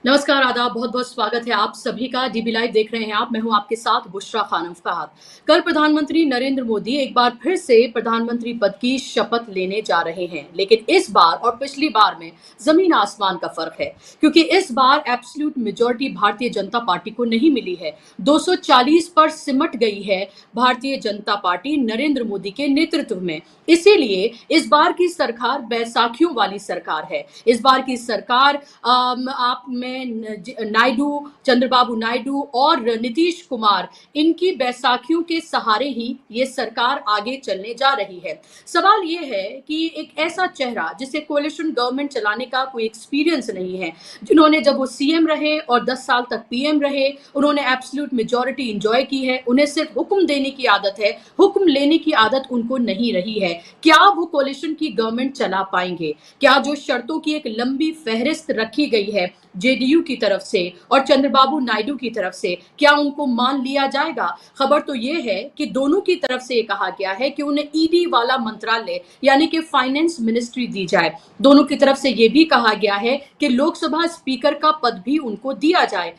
नमस्कार, आदाब, बहुत-बहुत स्वागत है आप सभी का। डीबी लाइव देख रहे हैं आप, मैं हूं आपके साथ बुशरा खानम फहद। कल प्रधानमंत्री नरेंद्र मोदी एक बार फिर से प्रधानमंत्री पद की शपथ लेने जा रहे हैं, लेकिन इस बार और पिछली बार में जमीन आसमान का फर्क है, क्योंकि इस बार absolute majority Bharatiya Janata party को नहीं मिली है। 240 पर सिमट गई है भारतीय जनता पार्टी नरेंद्र मोदी के नेतृत्व में। इसीलिए इस बार की सरकार बैसाखियों वाली सरकार है। इस बार की सरकार आप में नायडू, चंद्रबाबू नायडू और नीतीश कुमार, इनकी बैसाखियों के सहारे ही ये सरकार आगे चलने जा रही है। सवाल ये है कि एक ऐसा चेहरा जिसे कोalition गवर्नमेंट चलाने का कोई एक्सपीरियंस नहीं है, जिन्होंने जब वो सीएम रहे और 10 साल तक पीएम रहे, उन्होंने एब्सोल्यूट मेजॉरिटी एंजॉय की है, उन्हें सिर्फ हुक्म देने की आदत है, हुक्म लेने की आदत उनको नहीं रही है। क्या वो कोalition की गवर्नमेंट चला पाएंगे? क्या जो शर्तों की एक लंबी फहरिस्त रखी गई है जेडीयू की तरफ से और चंद्रबाबू नायडू की तरफ से, क्या उनको मान लिया जाएगा? खबर तो ये है कि दोनों की तरफ से ये कहा गया है कि उन्हें ईडी वाला मंत्रालय यानी कि फाइनेंस मिनिस्ट्री दी जाए। दोनों की तरफ से ये भी कहा गया है कि लोकसभा स्पीकर का पद भी उनको दिया जाए।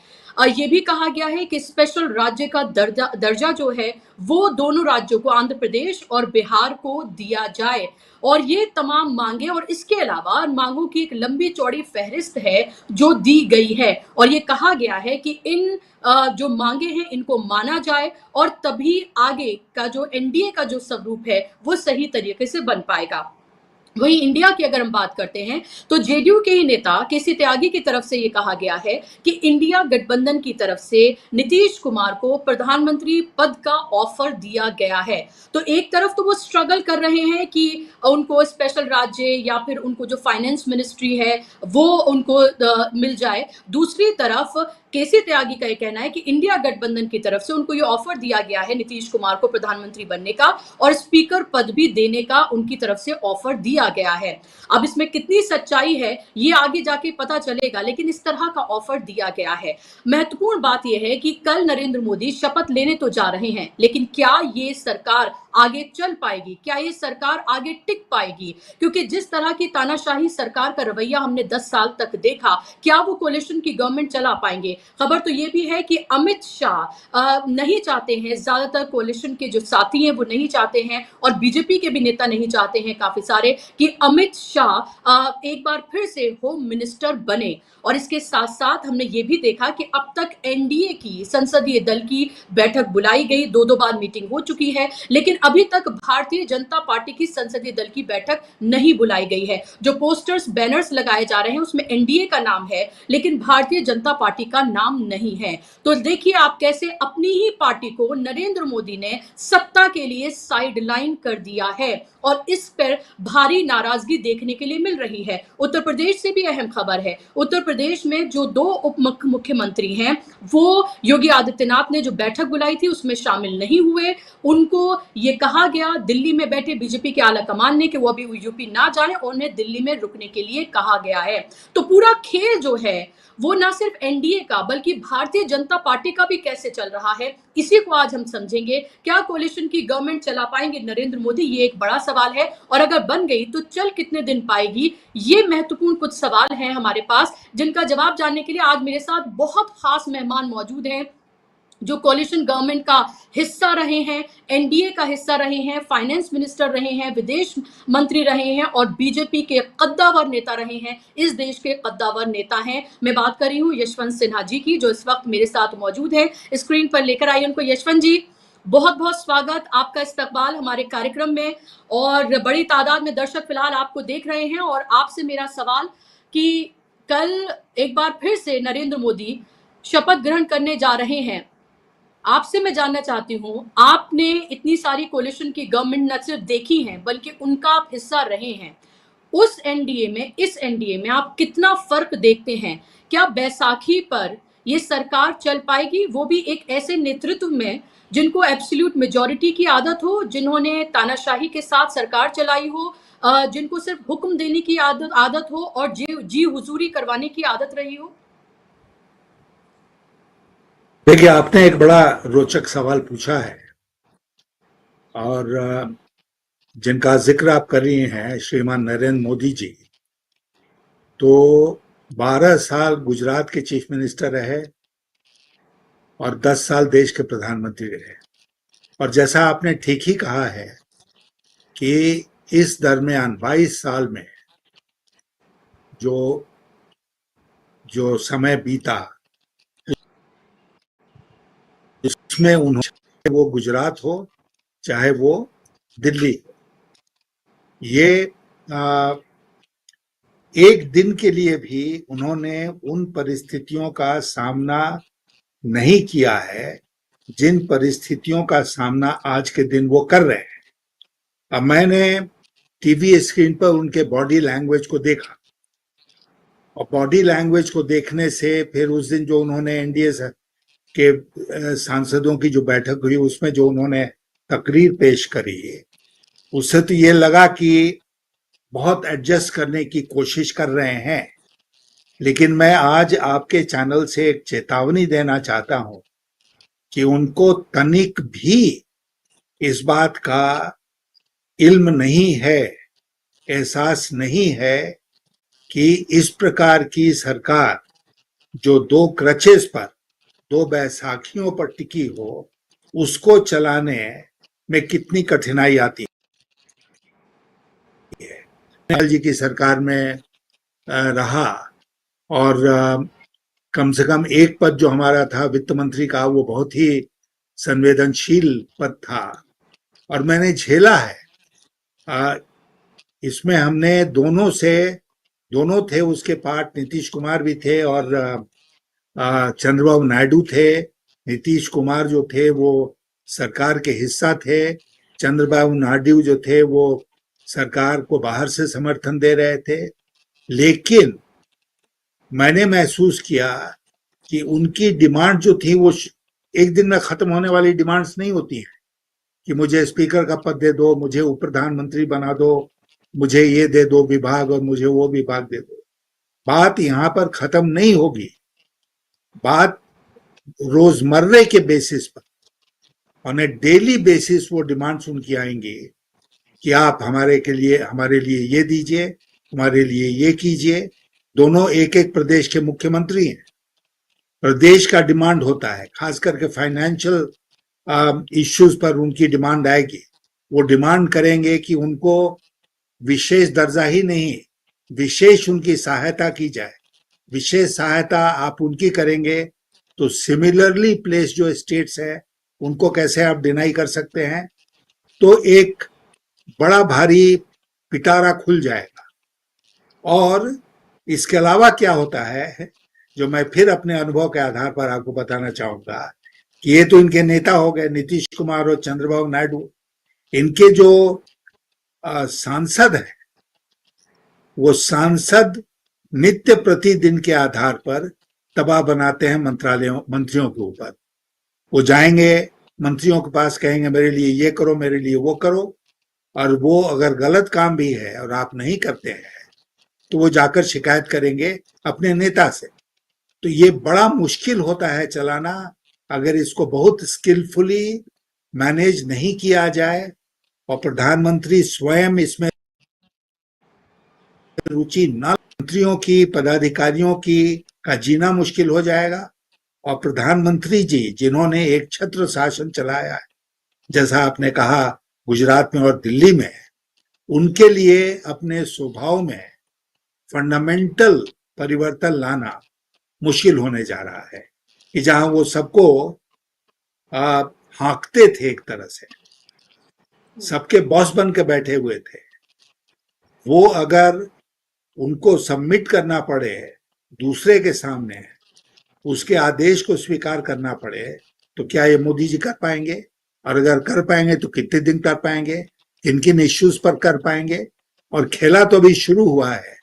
ये भी कहा गया है कि स्पेशल राज्य का दर्जा जो है वो दोनों राज्यों को, आंध्र प्रदेश और बिहार को दिया जाए। और ये तमाम मांगे और इसके अलावा मांगों की एक लंबी चौड़ी फहरिस्त है जो दी गई है, और ये कहा गया है कि इन जो मांगे हैं इनको माना जाए और तभी आगे का जो एनडीए का जो स्वरूप है वो सही तरीके से बन पाएगा। वहीं इंडिया की अगर हम बात करते हैं तो जेडीयू के ही नेता केसी त्यागी की तरफ से यह कहा गया है कि इंडिया गठबंधन की तरफ से नीतीश कुमार को प्रधानमंत्री पद का ऑफर दिया गया है। तो एक तरफ तो वो स्ट्रगल कर रहे हैं कि उनको स्पेशल राज्य या फिर उनको जो फाइनेंस मिनिस्ट्री है वो उनको मिल जाए। दूसरी तरफ केसी त्यागी का यह कहना है कि इंडिया गठबंधन की तरफ से उनको ये ऑफर दिया गया है नीतीश कुमार को प्रधानमंत्री बनने का और स्पीकर पद भी देने का उनकी तरफ से ऑफर दिया गया है। अब इसमें कितनी सच्चाई है ये आगे जाके पता चलेगा, लेकिन इस तरह का ऑफर दिया गया है। महत्वपूर्ण बात यह है कि कल नरेंद्र मोदी शपथ लेने तो जा रहे हैं, लेकिन क्या ये सरकार आगे चल पाएगी? क्या ये सरकार आगे टिक पाएगी? क्योंकि जिस तरह की तानाशाही सरकार का रवैया हमने 10 साल तक देखा, क्या वो कोalition की गवर्नमेंट चला पाएंगे? खबर तो ये भी है कि अमित शाह नहीं चाहते हैं, ज्यादातर कोalition के जो साथी हैं वो नहीं चाहते हैं और बीजेपी के भी नेता नहीं चाहते हैं काफी सारे कि अमित शाह एक बार फिर से होम मिनिस्टर बने। और इसके साथ साथ हमने ये भी देखा कि अब तक एनडीए की संसदीय दल की बैठक बुलाई गई, दो बार मीटिंग हो चुकी है, लेकिन अभी तक भारतीय जनता पार्टी की संसदीय दल की बैठक नहीं बुलाई गई है। जो पोस्टर्स बैनर्स लगाए जा रहे हैं उसमें एनडीए का नाम है, लेकिन भारतीय जनता पार्टी का नाम नहीं है। तो देखिए आप कैसे अपनी ही पार्टी को नरेंद्र मोदी ने सत्ता के लिए साइडलाइन कर दिया है और इस पर भारी नाराजगी देखने के लिए मिल रही है। उत्तर प्रदेश से भी अहम खबर है। उत्तर प्रदेश में जो दो उप मुख्यमंत्री हैं वो योगी आदित्यनाथ ने जो बैठक बुलाई थी उसमें शामिल नहीं हुए। उनको ये कहा गया दिल्ली में बैठे बीजेपी के आला कमान ने कि वो अभी यूपी ना जाए और उन्हें दिल्ली में रुकने के लिए कहा गया है। तो पूरा खेल जो है वो ना सिर्फ एनडीए का बल्कि भारतीय जनता पार्टी का भी कैसे चल रहा है, इसी को आज हम समझेंगे। क्या कोalition की गवर्नमेंट चला पाएंगे नरेंद्र मोदी, ये एक बड़ा सवाल है, और अगर बन गई तो चल कितने दिन पाएगी, ये महत्वपूर्ण कुछ सवाल हैं हमारे पास, जिनका जवाब जानने के लिए आज मेरे साथ बहुत खास मेहमान मौजूद हैं जो कोalition गवर्नमेंट का हिस्सा रहे हैं, एनडीए का हिस्सा रहे हैं, फाइनेंस मिनिस्टर रहे हैं, विदेश मंत्री रहे हैं और बीजेपी के कद्दावर नेता रहे हैं। इस देश के कद्दावर नेता हैं। मैं बात कर रही हूं यशवंत सिन्हा जी की, जो इस वक्त मेरे साथ मौजूद है। स्क्रीन पर लेकर आइए उनको। यशवंत जी, बहुत बहुत स्वागत, आपका इस्तकबाल हमारे कार्यक्रम में, और बड़ी तादाद में दर्शक फिलहाल आपको देख रहे हैं। और आपसे मेरा सवाल कि कल एक बार फिर से नरेंद्र मोदी शपथ ग्रहण करने जा रहे हैं। आपसे मैं जानना चाहती हूं, आपने इतनी सारी कोalition की गवर्नमेंट न सिर्फ देखी है बल्कि उनका आप हिस्सा रहे हैं। उस एनडीए में, इस एनडीए में आप कितना फर्क देखते हैं? क्या बैसाखी पर ये सरकार चल पाएगी, वो भी एक ऐसे नेतृत्व में जिनको एब्सोल्यूट मेजॉरिटी की आदत हो, जिन्होंने तानाशाही के साथ सरकार चलाई हो, जिनको सिर्फ हुक्म देने की आदत हो और जी हुजूरी करवाने की आदत रही हो? देखिए, आपने एक बड़ा रोचक सवाल पूछा है और जिनका जिक्र आप कर रही हैं श्रीमान नरेंद्र मोदी जी, तो 12 साल गुजरात के चीफ मिनिस्टर रहे और 10 साल देश के प्रधानमंत्री रहे। और जैसा आपने ठीक ही कहा है कि इस दरमियान 22 साल में जो जो समय बीता, उसमें उन्होंने, चाहे वो गुजरात हो चाहे वो दिल्ली हो, ये एक दिन के लिए भी उन्होंने उन परिस्थितियों का सामना नहीं किया है जिन परिस्थितियों का सामना आज के दिन वो कर रहे हैं। अब मैंने टीवी स्क्रीन पर उनके बॉडी लैंग्वेज को देखा, और बॉडी लैंग्वेज को देखने से फिर उस दिन जो उन्होंने एनडीए के सांसदों की जो बैठक हुई उसमें जो उन्होंने तकरीर पेश करी, उससे तो ये लगा कि बहुत एडजस्ट करने की कोशिश कर रहे हैं। लेकिन मैं आज आपके चैनल से एक चेतावनी देना चाहता हूं कि उनको तनिक भी इस बात का इल्म नहीं है, एहसास नहीं है कि इस प्रकार की सरकार जो दो क्रचेस पर, दो बैसाखियों पर टिकी हो, उसको चलाने में कितनी कठिनाई आती है। लाल जी की सरकार में रहा, और कम से कम एक पद जो हमारा था वित्त मंत्री का, वो बहुत ही संवेदनशील पद था और मैंने झेला है। इसमें हमने दोनों थे उसके पार्ट, नीतीश कुमार भी थे और चंद्रबाबू नायडू थे। नीतीश कुमार जो थे वो सरकार के हिस्सा थे, चंद्रबाबू नायडू जो थे वो सरकार को बाहर से समर्थन दे रहे थे। लेकिन मैंने महसूस किया कि उनकी डिमांड जो थी वो एक दिन में खत्म होने वाली डिमांड्स नहीं होती हैं कि मुझे स्पीकर का पद दे दो, मुझे उप प्रधानमंत्री बना दो, मुझे ये दे दो विभाग और मुझे वो विभाग दे दो। बात यहाँ पर खत्म नहीं होगी। बात रोजमर्रे के बेसिस पर, ऑन ए डेली बेसिस वो डिमांड्स उनकी आएंगी कि आप हमारे लिए ये दीजिए, हमारे लिए ये कीजिए। दोनों एक एक प्रदेश के मुख्यमंत्री हैं। प्रदेश का डिमांड होता है, खास करके फाइनेंशियल इश्यूज पर उनकी डिमांड आएगी। वो डिमांड करेंगे कि उनको विशेष दर्जा ही नहीं, विशेष उनकी सहायता की जाए। विशेष सहायता आप उनकी करेंगे तो सिमिलरली प्लेस जो स्टेट्स है उनको कैसे आप डिनाई कर सकते हैं। तो एक बड़ा भारी पिटारा खुल जाएगा। और इसके अलावा क्या होता है, जो मैं फिर अपने अनुभव के आधार पर आपको बताना चाहूंगा, कि ये तो इनके नेता हो गए नीतीश कुमार और चंद्रबाबू नायडू। इनके जो सांसद हैं, वो सांसद नित्य प्रतिदिन के आधार पर दबाव बनाते हैं मंत्रियों के ऊपर। वो जाएंगे मंत्रियों के पास, कहेंगे मेरे लिए ये करो, मेरे लिए वो करो, और वो अगर गलत काम भी है और आप नहीं करते हैं तो वो जाकर शिकायत करेंगे अपने नेता से। तो ये बड़ा मुश्किल होता है चलाना अगर इसको बहुत स्किलफुली मैनेज नहीं किया जाए और प्रधानमंत्री स्वयं इसमें रुचि न, मंत्रियों की, पदाधिकारियों की का जीना मुश्किल हो जाएगा। और प्रधानमंत्री जी जिन्होंने एक छत्र शासन चलाया है, जैसा आपने कहा गुजरात में और दिल्ली में, उनके लिए अपने स्वभाव में फंडामेंटल परिवर्तन लाना मुश्किल होने जा रहा है। कि जहां वो सबको हाँकते थे, एक तरह से सबके बॉस बन के बैठे हुए थे, वो अगर उनको सबमिट करना पड़े दूसरे के सामने, उसके आदेश को स्वीकार करना पड़े, तो क्या ये मोदी जी कर पाएंगे? और अगर कर पाएंगे तो कितने दिन कर पाएंगे, किन किन इश्यूज पर कर पाएंगे? और खेला तो अभी शुरू हुआ है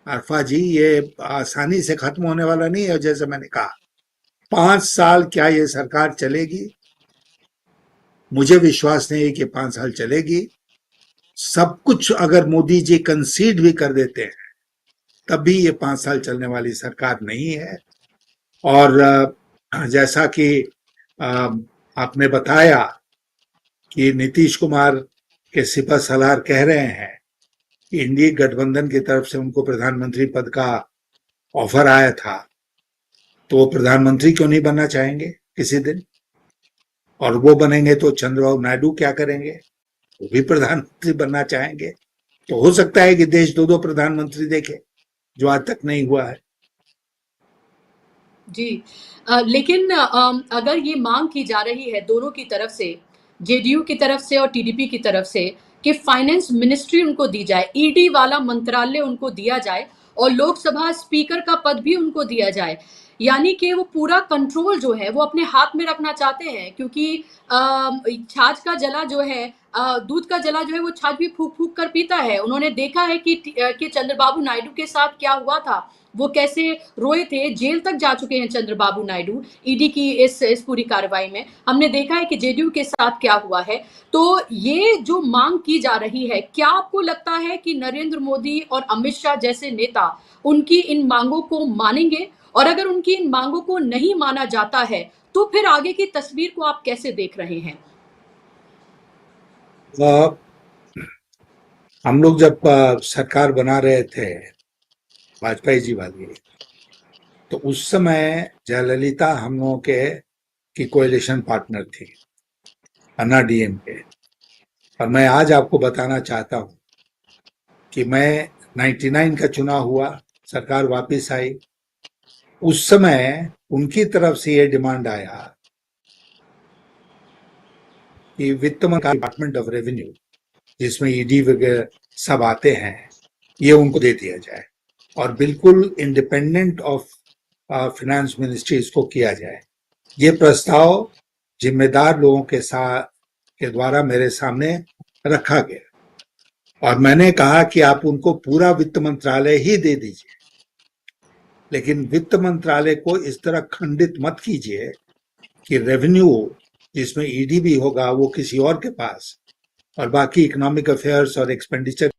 अरफा जी, ये आसानी से खत्म होने वाला नहीं है। जैसे मैंने कहा 5 साल क्या ये सरकार चलेगी? मुझे विश्वास नहीं है कि 5 साल चलेगी। सब कुछ अगर मोदी जी कंसीड भी कर देते हैं तब भी ये 5 साल चलने वाली सरकार नहीं है। और जैसा कि आपने बताया कि नीतीश कुमार के सिपह सलार कह रहे हैं कि इंडी गठबंधन की तरफ से उनको प्रधानमंत्री पद का ऑफर आया था, तो वो प्रधानमंत्री क्यों नहीं बनना चाहेंगे किसी दिन? और वो बनेंगे तो चंद्रबाबू नायडू क्या करेंगे? वो भी प्रधानमंत्री बनना चाहेंगे। तो हो सकता है कि देश दो दो प्रधानमंत्री देखे, जो आज तक नहीं हुआ है। जी। लेकिन अगर ये मांग की जा रही है दोनों की तरफ से, जेडीयू की तरफ से और टीडीपी की तरफ से, कि फाइनेंस मिनिस्ट्री उनको दी जाए, ईडी वाला मंत्रालय उनको दिया जाए और लोकसभा स्पीकर का पद भी उनको दिया जाए, यानी कि वो पूरा कंट्रोल जो है वो अपने हाथ में रखना चाहते हैं, क्योंकि छाछ का जला जो है, दूध का जला जो है वो छाछ भी फूक फूक कर पीता है। उन्होंने देखा है कि चंद्रबाबू नायडू के साथ क्या हुआ था, वो कैसे रोए थे, जेल तक जा चुके हैं चंद्रबाबू नायडू ईडी की इस पूरी कार्रवाई में। हमने देखा है कि जेडीयू के साथ क्या हुआ है। तो ये जो मांग की जा रही है, क्या आपको लगता है कि नरेंद्र मोदी और अमित शाह जैसे नेता उनकी इन मांगों को मानेंगे? और अगर उनकी इन मांगों को नहीं माना जाता है तो फिर आगे की तस्वीर को आप कैसे देख रहे हैं? हम लोग जब सरकार बना रहे थे, वाजपेयी जी वाली, तो उस समय जयललिता हम लोगों के की कोएलिशन पार्टनर थी, अन्ना डीएमके। और मैं आज आपको बताना चाहता हूं कि मैं 99 का चुनाव हुआ, सरकार वापस आई, उस समय उनकी तरफ से ये डिमांड आया कि वित्त मंत्रालय, डिपार्टमेंट ऑफ रेवेन्यू, जिसमें ईडी वगैरह सब आते हैं, ये उनको दे दिया जाए और बिल्कुल इंडिपेंडेंट ऑफ फाइनेंस मिनिस्ट्री इसको किया जाए। ये प्रस्ताव जिम्मेदार लोगों के साथ के द्वारा मेरे सामने रखा गया और मैंने कहा कि आप उनको पूरा वित्त मंत्रालय ही दे दीजिए, लेकिन वित्त मंत्रालय को इस तरह खंडित मत कीजिए कि रेवेन्यू, जिसमें ईडी भी होगा, वो किसी और के पास, और बाकी इकोनॉमिक अफेयर्स और एक्सपेंडिचर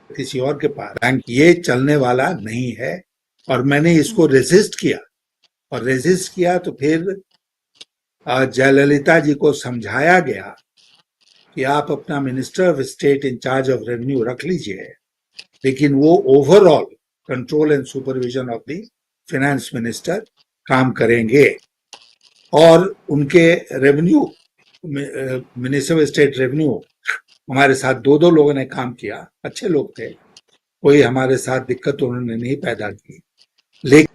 किसी और के पास। बैंक ये चलने वाला नहीं है। और मैंने इसको रेजिस्ट किया, और रेजिस्ट किया तो फिर जयललिता जी को समझाया गया कि आप अपना minister of state in charge of revenue रख लीजिए, लेकिन वो overall control and supervision of the finance minister काम करेंगे। और उनके revenue, minister of state revenue, हमारे साथ दो दो लोगों ने काम किया, अच्छे लोग थे, कोई हमारे साथ दिक्कत उन्होंने नहीं पैदा की। लेकिन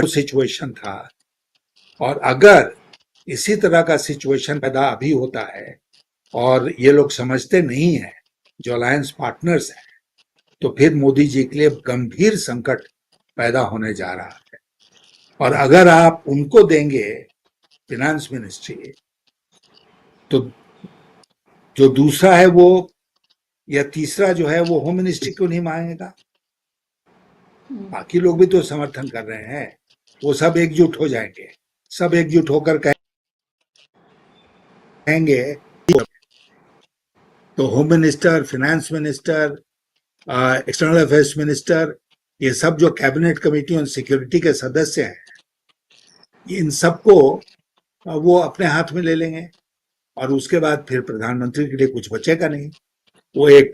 सिचुएशन था, और अगर इसी तरह का सिचुएशन पैदा अभी होता है और ये लोग समझते नहीं है, जो अलायंस पार्टनर्स हैं, तो फिर मोदी जी के लिए गंभीर संकट पैदा होने जा रहा है। और अगर आप उनको देंगे फाइनेंस मिनिस्ट्री, तो जो दूसरा है वो, या तीसरा जो है वो होम मिनिस्ट्री क्यों नहीं मांगेगा? बाकी लोग भी तो समर्थन कर रहे हैं, वो सब एकजुट हो जाएंगे, सब एकजुट होकर कहेंगे। तो home minister, finance minister, external affairs minister, ये सब जो कैबिनेट कमेटी ऑन सिक्योरिटी के सदस्य हैं, इन सबको वो अपने हाथ में ले लेंगे, और उसके बाद फिर प्रधानमंत्री के लिए कुछ बचेगा नहीं। वो एक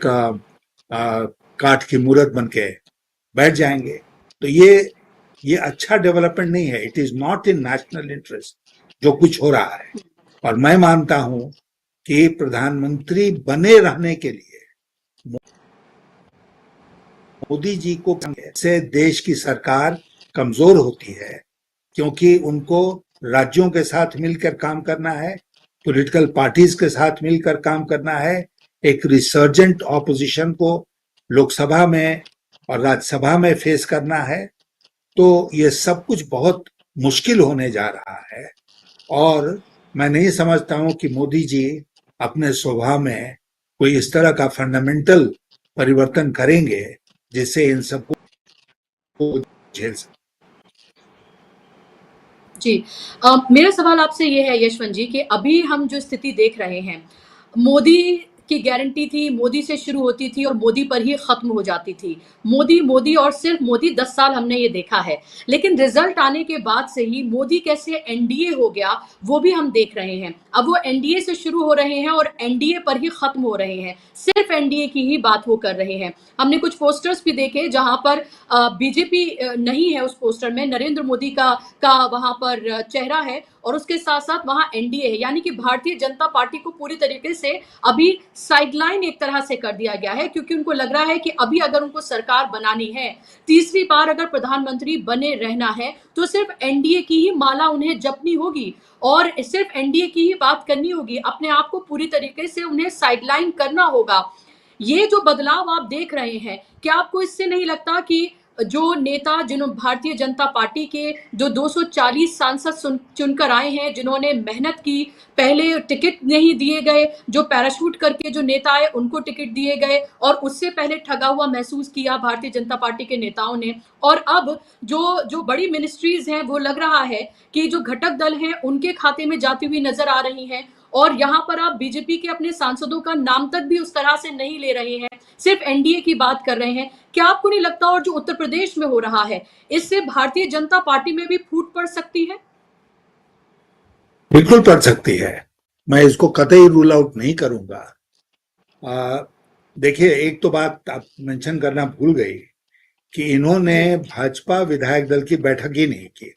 काठ की मूरत बन के बैठ जाएंगे। तो ये अच्छा डेवलपमेंट नहीं है। It is not in national interest जो कुछ हो रहा है। और मैं मानता हूं कि प्रधानमंत्री बने रहने के लिए मोदी जी को, से देश की सरकार कमजोर होती है, क्योंकि उनको राज्यों के साथ मिलकर काम करना है, पॉलिटिकल पार्टीज के साथ मिलकर काम करना है, एक रिसर्जेंट ऑपोजिशन को लोकसभा में और राज्यसभा में फेस करना है। तो ये सब कुछ बहुत मुश्किल होने जा रहा है, और मैं नहीं समझता हूं कि मोदी जी अपने स्वभाव में कोई इस तरह का फंडामेंटल परिवर्तन करेंगे जिससे इन सबको झेल सके। जी। मेरा सवाल आपसे ये है यशवंत जी कि अभी हम जो स्थिति देख रहे हैं, मोदी की गारंटी थी, मोदी से शुरू होती थी और मोदी पर ही खत्म हो जाती थी। मोदी, मोदी और सिर्फ मोदी 10 साल हमने ये देखा है। लेकिन रिजल्ट आने के बाद से ही मोदी कैसे एनडीए हो गया, वो भी हम देख रहे हैं। अब वो एनडीए से शुरू हो रहे हैं और एनडीए पर ही खत्म हो रहे हैं। सिर्फ एनडीए की ही बात वो कर रहे हैं। हमने कुछ पोस्टर्स भी देखे जहां पर बीजेपी नहीं है, उस पोस्टर में नरेंद्र मोदी का वहां पर चेहरा है और उसके साथ साथ वहां एनडीए है, यानी कि भारतीय जनता पार्टी को पूरी तरीके से अभी साइडलाइन एक तरह से कर दिया गया है, क्योंकि उनको लग रहा है कि अभी अगर उनको सरकार बनानी है, तीसरी बार अगर प्रधानमंत्री बने रहना है, तो सिर्फ एनडीए की ही माला उन्हें जपनी होगी और सिर्फ एनडीए की ही बात करनी होगी। अपने आप को पूरी तरीके से उन्हें साइडलाइन करना होगा। ये जो बदलाव आप देख रहे हैं, क्या आपको इससे नहीं लगता कि जो नेता, जिन्होंने भारतीय जनता पार्टी के जो 240 सांसद चुनकर आए हैं, जिन्होंने मेहनत की, पहले टिकट नहीं दिए गए, जो पैराशूट करके जो नेता आए उनको टिकट दिए गए और उससे पहले ठगा हुआ महसूस किया भारतीय जनता पार्टी के नेताओं ने, और अब जो जो बड़ी मिनिस्ट्रीज हैं वो लग रहा है कि जो घटक दल हैं उनके खाते में जाती हुई नजर आ रही हैं, और यहाँ पर आप बीजेपी के अपने सांसदों का नाम तक भी उस तरह से नहीं ले रहे हैं, सिर्फ एनडीए की बात कर रहे हैं। क्या आपको नहीं लगता, और जो उत्तर प्रदेश में हो रहा है, इससे भारतीय जनता पार्टी में भी फूट पड़ सकती है? बिल्कुल पड़ सकती है। मैं इसको कतई रूल आउट नहीं करूंगा। देखिए, एक तो बात आप मेंशन करना भूल गई कि इन्होंने जी भाजपा विधायक दल की बैठक ही नहीं की।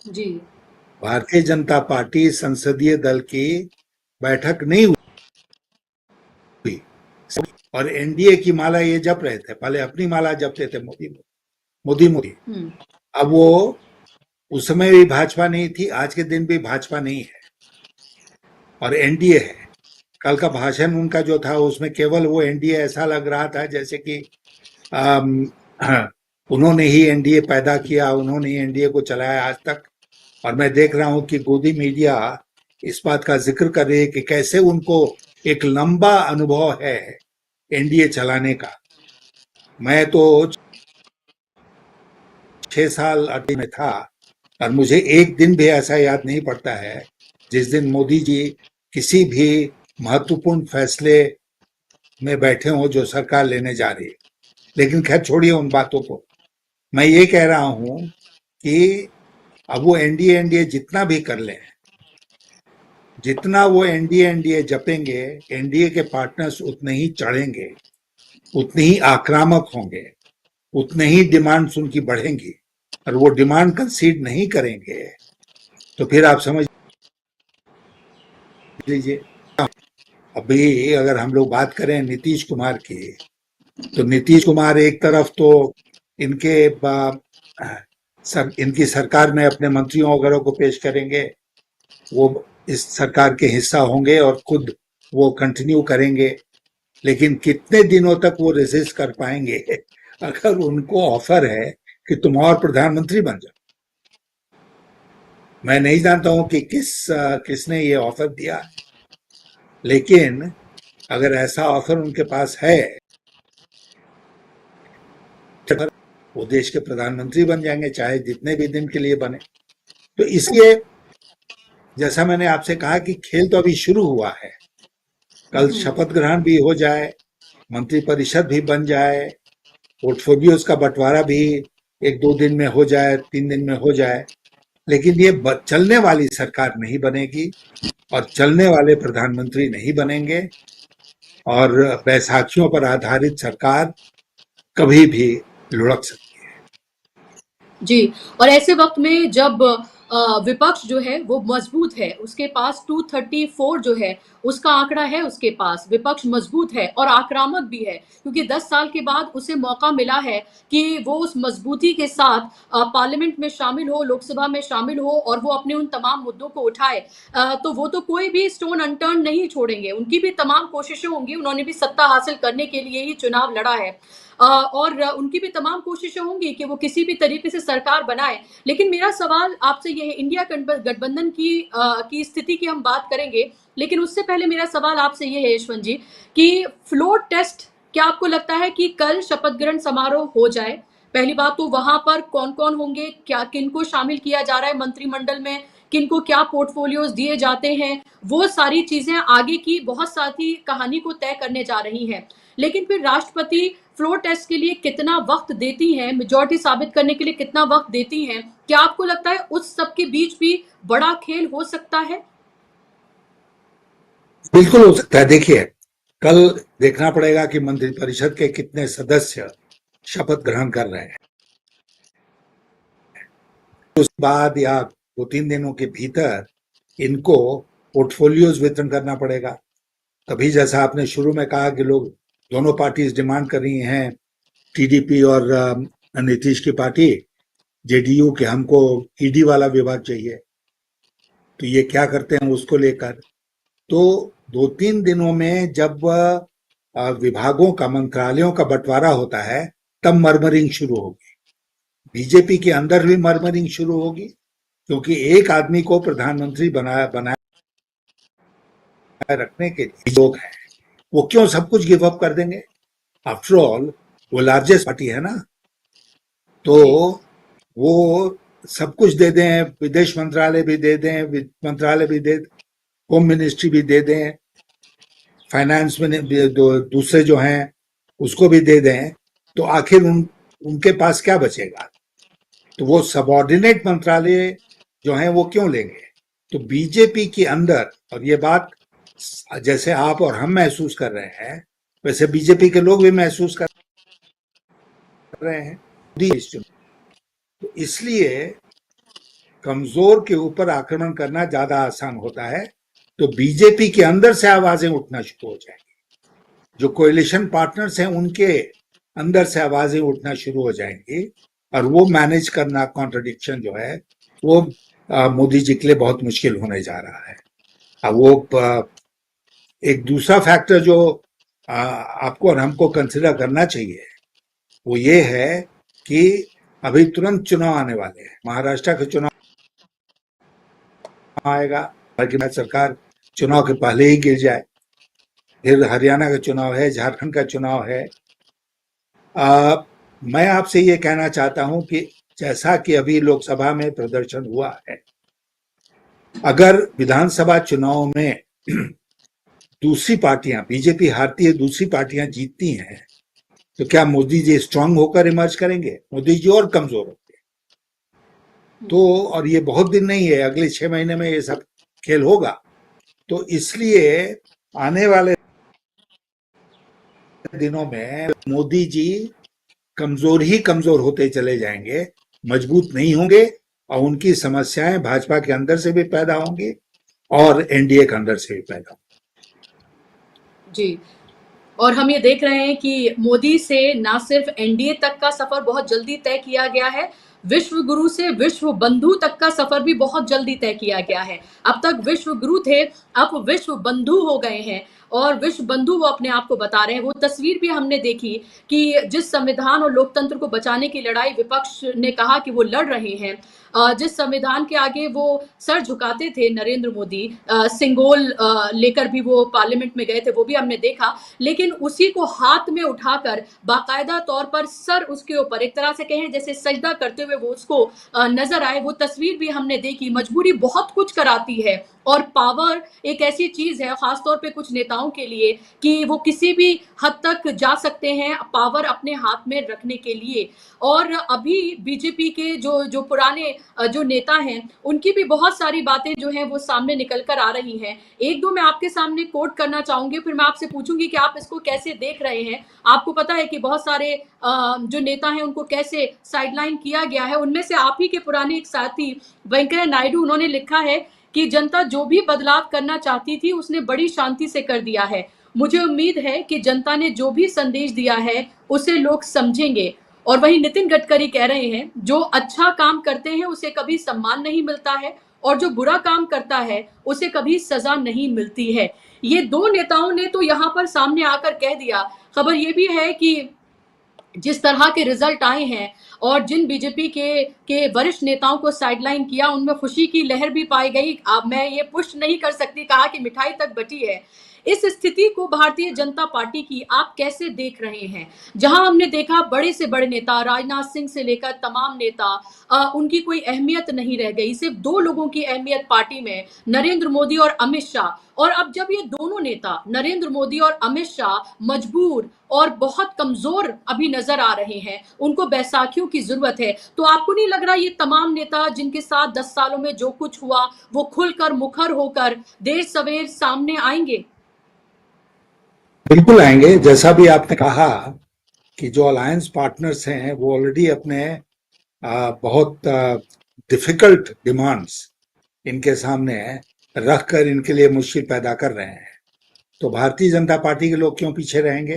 जी। भारतीय जनता पार्टी संसदीय दल की बैठक नहीं हुई और एनडीए की माला ये जप रहे थे। पहले अपनी माला जपते थे, मोदी मोदी मोदी। हम्म। अब वो उस समय भी भाजपा नहीं थी, आज के दिन भी भाजपा नहीं है और एनडीए है। कल का भाषण उनका जो था उसमें केवल वो एनडीए ऐसा लग रहा था जैसे कि उन्होंने ही एनडीए पैदा किया, उन्होंने ही एनडीए को चलाया आज तक। और मैं देख रहा हूं कि गोदी मीडिया इस बात का जिक्र कर रही है कि कैसे उनको एक लंबा अनुभव है एनडीए चलाने का। मैं तो 6 साल अटी में था और मुझे एक दिन भी ऐसा याद नहीं पड़ता है जिस दिन मोदी जी किसी भी महत्वपूर्ण फैसले में बैठे हों जो सरकार लेने जा रही है। लेकिन खैर छोड़िए उन बातों को। मैं ये कह रहा हूं कि अब वो एनडीए एनडीए जितना भी कर लें, जितना वो एनडीए एनडीए जपेंगे, एनडीए के पार्टनर्स उतने ही चढ़ेंगे, उतने ही आक्रामक होंगे, उतने ही डिमांड्स उनकी बढ़ेंगी और वो डिमांड कंसीड नहीं करेंगे तो फिर आप समझ लीजिए। अभी अगर हम लोग बात करें नीतीश कुमार की, तो नीतीश कुमार एक तरफ तो इनके इनकी सरकार में अपने मंत्रियों वगैरह को पेश करेंगे, वो इस सरकार के हिस्सा होंगे और खुद वो कंटिन्यू करेंगे। लेकिन कितने दिनों तक वो रेजिस्ट कर पाएंगे अगर उनको ऑफर है कि तुम और प्रधानमंत्री बन जाओ। मैं नहीं जानता हूं कि किसने ये ऑफर दिया, लेकिन अगर ऐसा ऑफर उनके पास है तो वो देश के प्रधानमंत्री बन जाएंगे, चाहे जितने भी दिन के लिए बने। तो इसलिए जैसा मैंने आपसे कहा कि खेल तो अभी शुरू हुआ है। कल शपथ ग्रहण भी हो जाए, मंत्रिपरिषद भी बन जाए, पोर्टफोलियोज का बंटवारा भी 1-2 दिन में हो जाए, 3 दिन में हो जाए, लेकिन ये चलने वाली सरकार नहीं बनेगी और चलने वाले प्रधानमंत्री नहीं बनेंगे और बैसाखियों पर आधारित सरकार कभी भी लुढ़क सकती है। जी, और ऐसे वक्त में जब विपक्ष जो है वो मजबूत है, उसके पास 234 जो है उसका आंकड़ा है, उसके पास विपक्ष मजबूत है और आक्रामक भी है, क्योंकि 10 साल के बाद उसे मौका मिला है कि वो उस मजबूती के साथ पार्लियामेंट में शामिल हो, लोकसभा में शामिल हो और वो अपने उन तमाम मुद्दों को उठाए। तो वो तो कोई भी स्टोन अनटर्न नहीं छोड़ेंगे, उनकी भी तमाम कोशिशें होंगी, उन्होंने भी सत्ता हासिल करने के लिए ही चुनाव लड़ा है। और उनकी भी तमाम कोशिशें होंगी कि वो किसी भी तरीके से सरकार बनाए। लेकिन मेरा सवाल आपसे ये है, इंडिया गठबंधन की स्थिति की हम बात करेंगे, लेकिन उससे पहले मेरा सवाल आपसे ये है यशवंत जी, कि फ्लोर टेस्ट क्या आपको लगता है कि कल शपथ ग्रहण समारोह हो जाए? पहली बात तो वहां पर कौन कौन होंगे, क्या किनको शामिल किया जा रहा है मंत्रिमंडल में, किनको क्या पोर्टफोलियोज दिए जाते हैं, वो सारी चीजें आगे की बहुत सारी कहानी को तय करने जा रही हैं। लेकिन फिर राष्ट्रपति फ्लोर टेस्ट के लिए कितना वक्त देती हैं, मेजॉरिटी साबित करने के लिए कितना वक्त देती हैं, क्या आपको लगता है उस सब के बीच भी बड़ा खेल हो सकता है? बिल्कुल हो सकता है। देखिए, कल देखना पड़ेगा कि मंत्रिपरिषद के कितने सदस्य शपथ ग्रहण कर रहे हैं। उसके बाद या 2-3 दिनों के भीतर इनको पोर्टफोलियोज वितरण करना पड़ेगा। तभी जैसा आपने शुरू में कहा कि लोग दोनों पार्टीज डिमांड कर रही हैं, टीडीपी और नीतीश की पार्टी जेडीयू के, हमको ईडी वाला विभाग चाहिए। तो ये क्या करते हैं उसको लेकर। तो 2-3 दिनों में जब विभागों का, मंत्रालयों का बंटवारा होता है, तब मर्मरिंग शुरू होगी। बीजेपी के अंदर भी मर्मरिंग शुरू होगी, क्योंकि एक आदमी को प्रधानमंत्री बनाए रखने के लिए लोग हैं, वो क्यों सब कुछ गिव अप कर देंगे? आफ्टर ऑल वो लार्जेस्ट पार्टी है ना, तो वो सब कुछ दे दें, विदेश मंत्रालय भी दे दें, वित्त मंत्रालय भी दे, होम मिनिस्ट्री भी दे दें, फाइनेंस में दूसरे जो हैं उसको भी दे दें, तो आखिर उनके पास क्या बचेगा? तो वो सबऑर्डिनेट मंत्रालय जो हैं वो क्यों लेंगे? तो बीजेपी के अंदर, और ये बात जैसे आप और हम महसूस कर रहे हैं, वैसे बीजेपी के लोग भी महसूस कर रहे हैं। तो इसलिए कमजोर के ऊपर आक्रमण करना ज्यादा आसान होता है। तो बीजेपी के अंदर से आवाजें उठना शुरू हो जाएंगी, जो कोएलिशन पार्टनर्स हैं उनके अंदर से आवाजें उठना शुरू हो जाएंगी, और वो मैनेज करना, कॉन्ट्रडिक्शन जो है वो मोदी जी के लिए बहुत मुश्किल होने जा रहा है। अब वो एक दूसरा फैक्टर जो आपको और हमको कंसिडर करना चाहिए, वो ये है कि अभी तुरंत चुनाव आने वाले हैं। महाराष्ट्र का चुनाव आएगा, बल्कि सरकार चुनाव के पहले ही गिर जाए। फिर हरियाणा का चुनाव है, झारखंड का चुनाव है। मैं आपसे ये कहना चाहता हूं कि जैसा कि अभी लोकसभा में प्रदर्शन हुआ है, अगर विधानसभा चुनाव में दूसरी पार्टियां, बीजेपी हारती है, दूसरी पार्टियां जीतती हैं, तो क्या मोदी जी स्ट्रांग होकर इमर्ज करेंगे? मोदी जी और कमजोर होंगे। तो और ये बहुत दिन नहीं है, अगले 6 महीने में ये सब खेल होगा। तो इसलिए आने वाले दिनों में मोदी जी कमजोर ही कमजोर होते चले जाएंगे, मजबूत नहीं होंगे, और उनकी समस्याएं भाजपा के अंदर से भी पैदा होंगी और एनडीए के अंदर से भी पैदा होंगी। जी, और हम ये देख रहे हैं कि मोदी से ना सिर्फ एनडीए तक का सफर बहुत जल्दी तय किया गया है, विश्व गुरु से विश्व बंधु तक का सफर भी बहुत जल्दी तय किया गया है। अब तक विश्व गुरु थे, अब विश्व बंधु हो गए हैं, और विश्व बंधु वो अपने आप को बता रहे हैं। वो तस्वीर भी हमने देखी कि जिस संविधान और लोकतंत्र को बचाने की लड़ाई विपक्ष ने कहा कि वो लड़ रहे हैं, जिस संविधान के आगे वो सर झुकाते थे नरेंद्र मोदी, सिंगोल लेकर भी वो पार्लियामेंट में गए थे, वो भी हमने देखा। लेकिन उसी को हाथ में उठाकर बाकायदा तौर पर सर उसके ऊपर एक तरह से कहें जैसे सजदा करते हुए वो उसको नजर आए, वो तस्वीर भी हमने देखी। मजबूरी बहुत कुछ कराती है, और पावर एक ऐसी चीज है खासतौर पे कुछ नेताओं के लिए कि वो किसी भी हद तक जा सकते हैं पावर अपने हाथ में रखने के लिए। और अभी बीजेपी के जो जो पुराने जो नेता हैं, उनकी भी बहुत सारी बातें जो हैं वो सामने निकल कर आ रही हैं। एक दो मैं आपके सामने कोट करना चाहूंगी, फिर मैं आपसे पूछूंगी कि आप इसको कैसे देख रहे हैं। आपको पता है कि बहुत सारे जो नेता हैं उनको कैसे साइडलाइन किया गया है। उनमें से आप ही के पुराने एक साथी वेंकैया नायडू, उन्होंने लिखा है कि जनता जो भी बदलाव करना चाहती थी उसने बड़ी शांति से कर दिया है। मुझे उम्मीद है कि जनता ने जो भी संदेश दिया है उसे लोग समझेंगे। और वहीं नितिन गडकरी कह रहे हैं, जो अच्छा काम करते हैं उसे कभी सम्मान नहीं मिलता है, और जो बुरा काम करता है उसे कभी सजा नहीं मिलती है। ये दो नेताओं ने तो यहाँ पर सामने आकर कह दिया। खबर ये भी है कि जिस तरह के रिजल्ट आए हैं और जिन बीजेपी के वरिष्ठ नेताओं को साइडलाइन किया, उनमें खुशी की लहर भी पाई गई। अब मैं ये पुष्ट नहीं कर सकती, कहा कि मिठाई तक बटी है। इस स्थिति को भारतीय जनता पार्टी की आप कैसे देख रहे हैं? जहां हमने देखा बड़े से बड़े नेता राजनाथ सिंह से लेकर तमाम नेता उनकी कोई अहमियत नहीं रह गई, सिर्फ दो लोगों की अहमियत पार्टी में, नरेंद्र मोदी और अमित शाह। और अब जब ये दोनों नेता नरेंद्र मोदी और अमित शाह मजबूर और बहुत कमजोर अभी नजर आ रहे हैं, उनको बैसाखियों की जरूरत है, तो आपको नहीं लग रहा ये तमाम नेता जिनके साथ 10 सालों में जो कुछ हुआ वो खुलकर मुखर होकर देर सवेर सामने आएंगे? बिल्कुल आएंगे। जैसा भी आपने कहा कि जो अलायंस पार्टनर्स हैं वो ऑलरेडी अपने बहुत डिफिकल्ट डिमांड्स इनके सामने रखकर इनके लिए मुश्किल पैदा कर रहे हैं। तो भारतीय जनता पार्टी के लोग क्यों पीछे रहेंगे?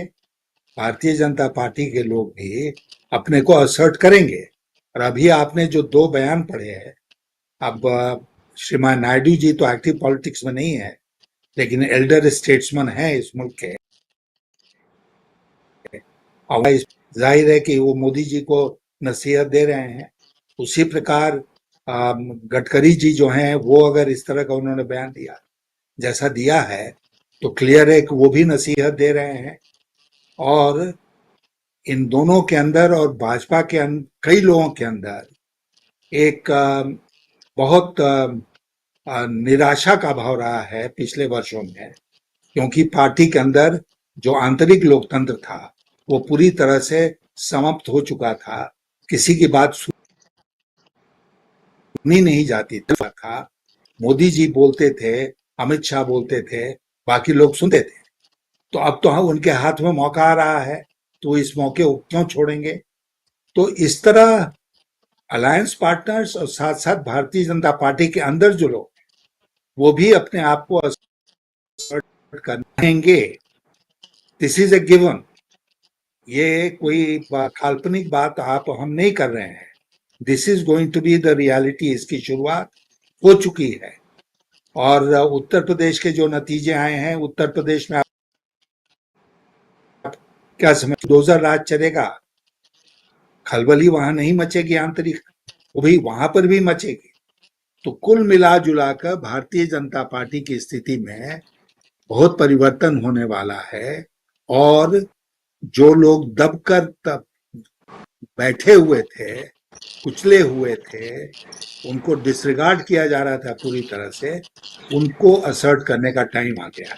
भारतीय जनता पार्टी के लोग भी अपने को असर्ट करेंगे। और अभी आपने जो दो बयान पढ़े हैं, अब श्रीमान नायडू जी तो एक्टिव पॉलिटिक्स में नहीं है, लेकिन एल्डर स्टेट्समैन है इस मुल्क के, और जाहिर है कि वो मोदी जी को नसीहत दे रहे हैं। उसी प्रकार गडकरी जी जो हैं वो अगर इस तरह का उन्होंने बयान दिया जैसा दिया है तो क्लियर है कि वो भी नसीहत दे रहे हैं। और इन दोनों के अंदर और भाजपा के कई लोगों के अंदर एक बहुत निराशा का भाव रहा है पिछले वर्षों में, क्योंकि पार्टी के अंदर जो आंतरिक लोकतंत्र था वो पूरी तरह से समाप्त हो चुका था। किसी की बात सुनी नहीं जाती था। मोदी जी बोलते थे, अमित शाह बोलते थे, बाकी लोग सुनते थे। तो अब तो उनके हाथ में मौका आ रहा है, तो इस मौके को क्यों छोड़ेंगे? तो इस तरह अलायंस पार्टनर्स और साथ साथ भारतीय जनता पार्टी के अंदर जो लोग वो भी अपने आप को असर्ट करेंगे। This is a given. ये कोई काल्पनिक बात आप हम नहीं कर रहे हैं। This is going to be the reality. इसकी शुरुआत हो चुकी है। और उत्तर प्रदेश के जो नतीजे आए हैं, उत्तर प्रदेश में आप क्या समझ 2000 राज चलेगा? खलबली वहां नहीं मचेगी आंतरिक, वो भी वहां पर भी मचेगी। तो कुल मिला जुला कर भारतीय जनता पार्टी की स्थिति में बहुत परिवर्तन होने वाला है। और जो लोग दबकर तब बैठे हुए थे, कुचले हुए थे, उनको डिसरिगार्ड किया जा रहा था पूरी तरह से, उनको असर्ट करने का टाइम आ गया।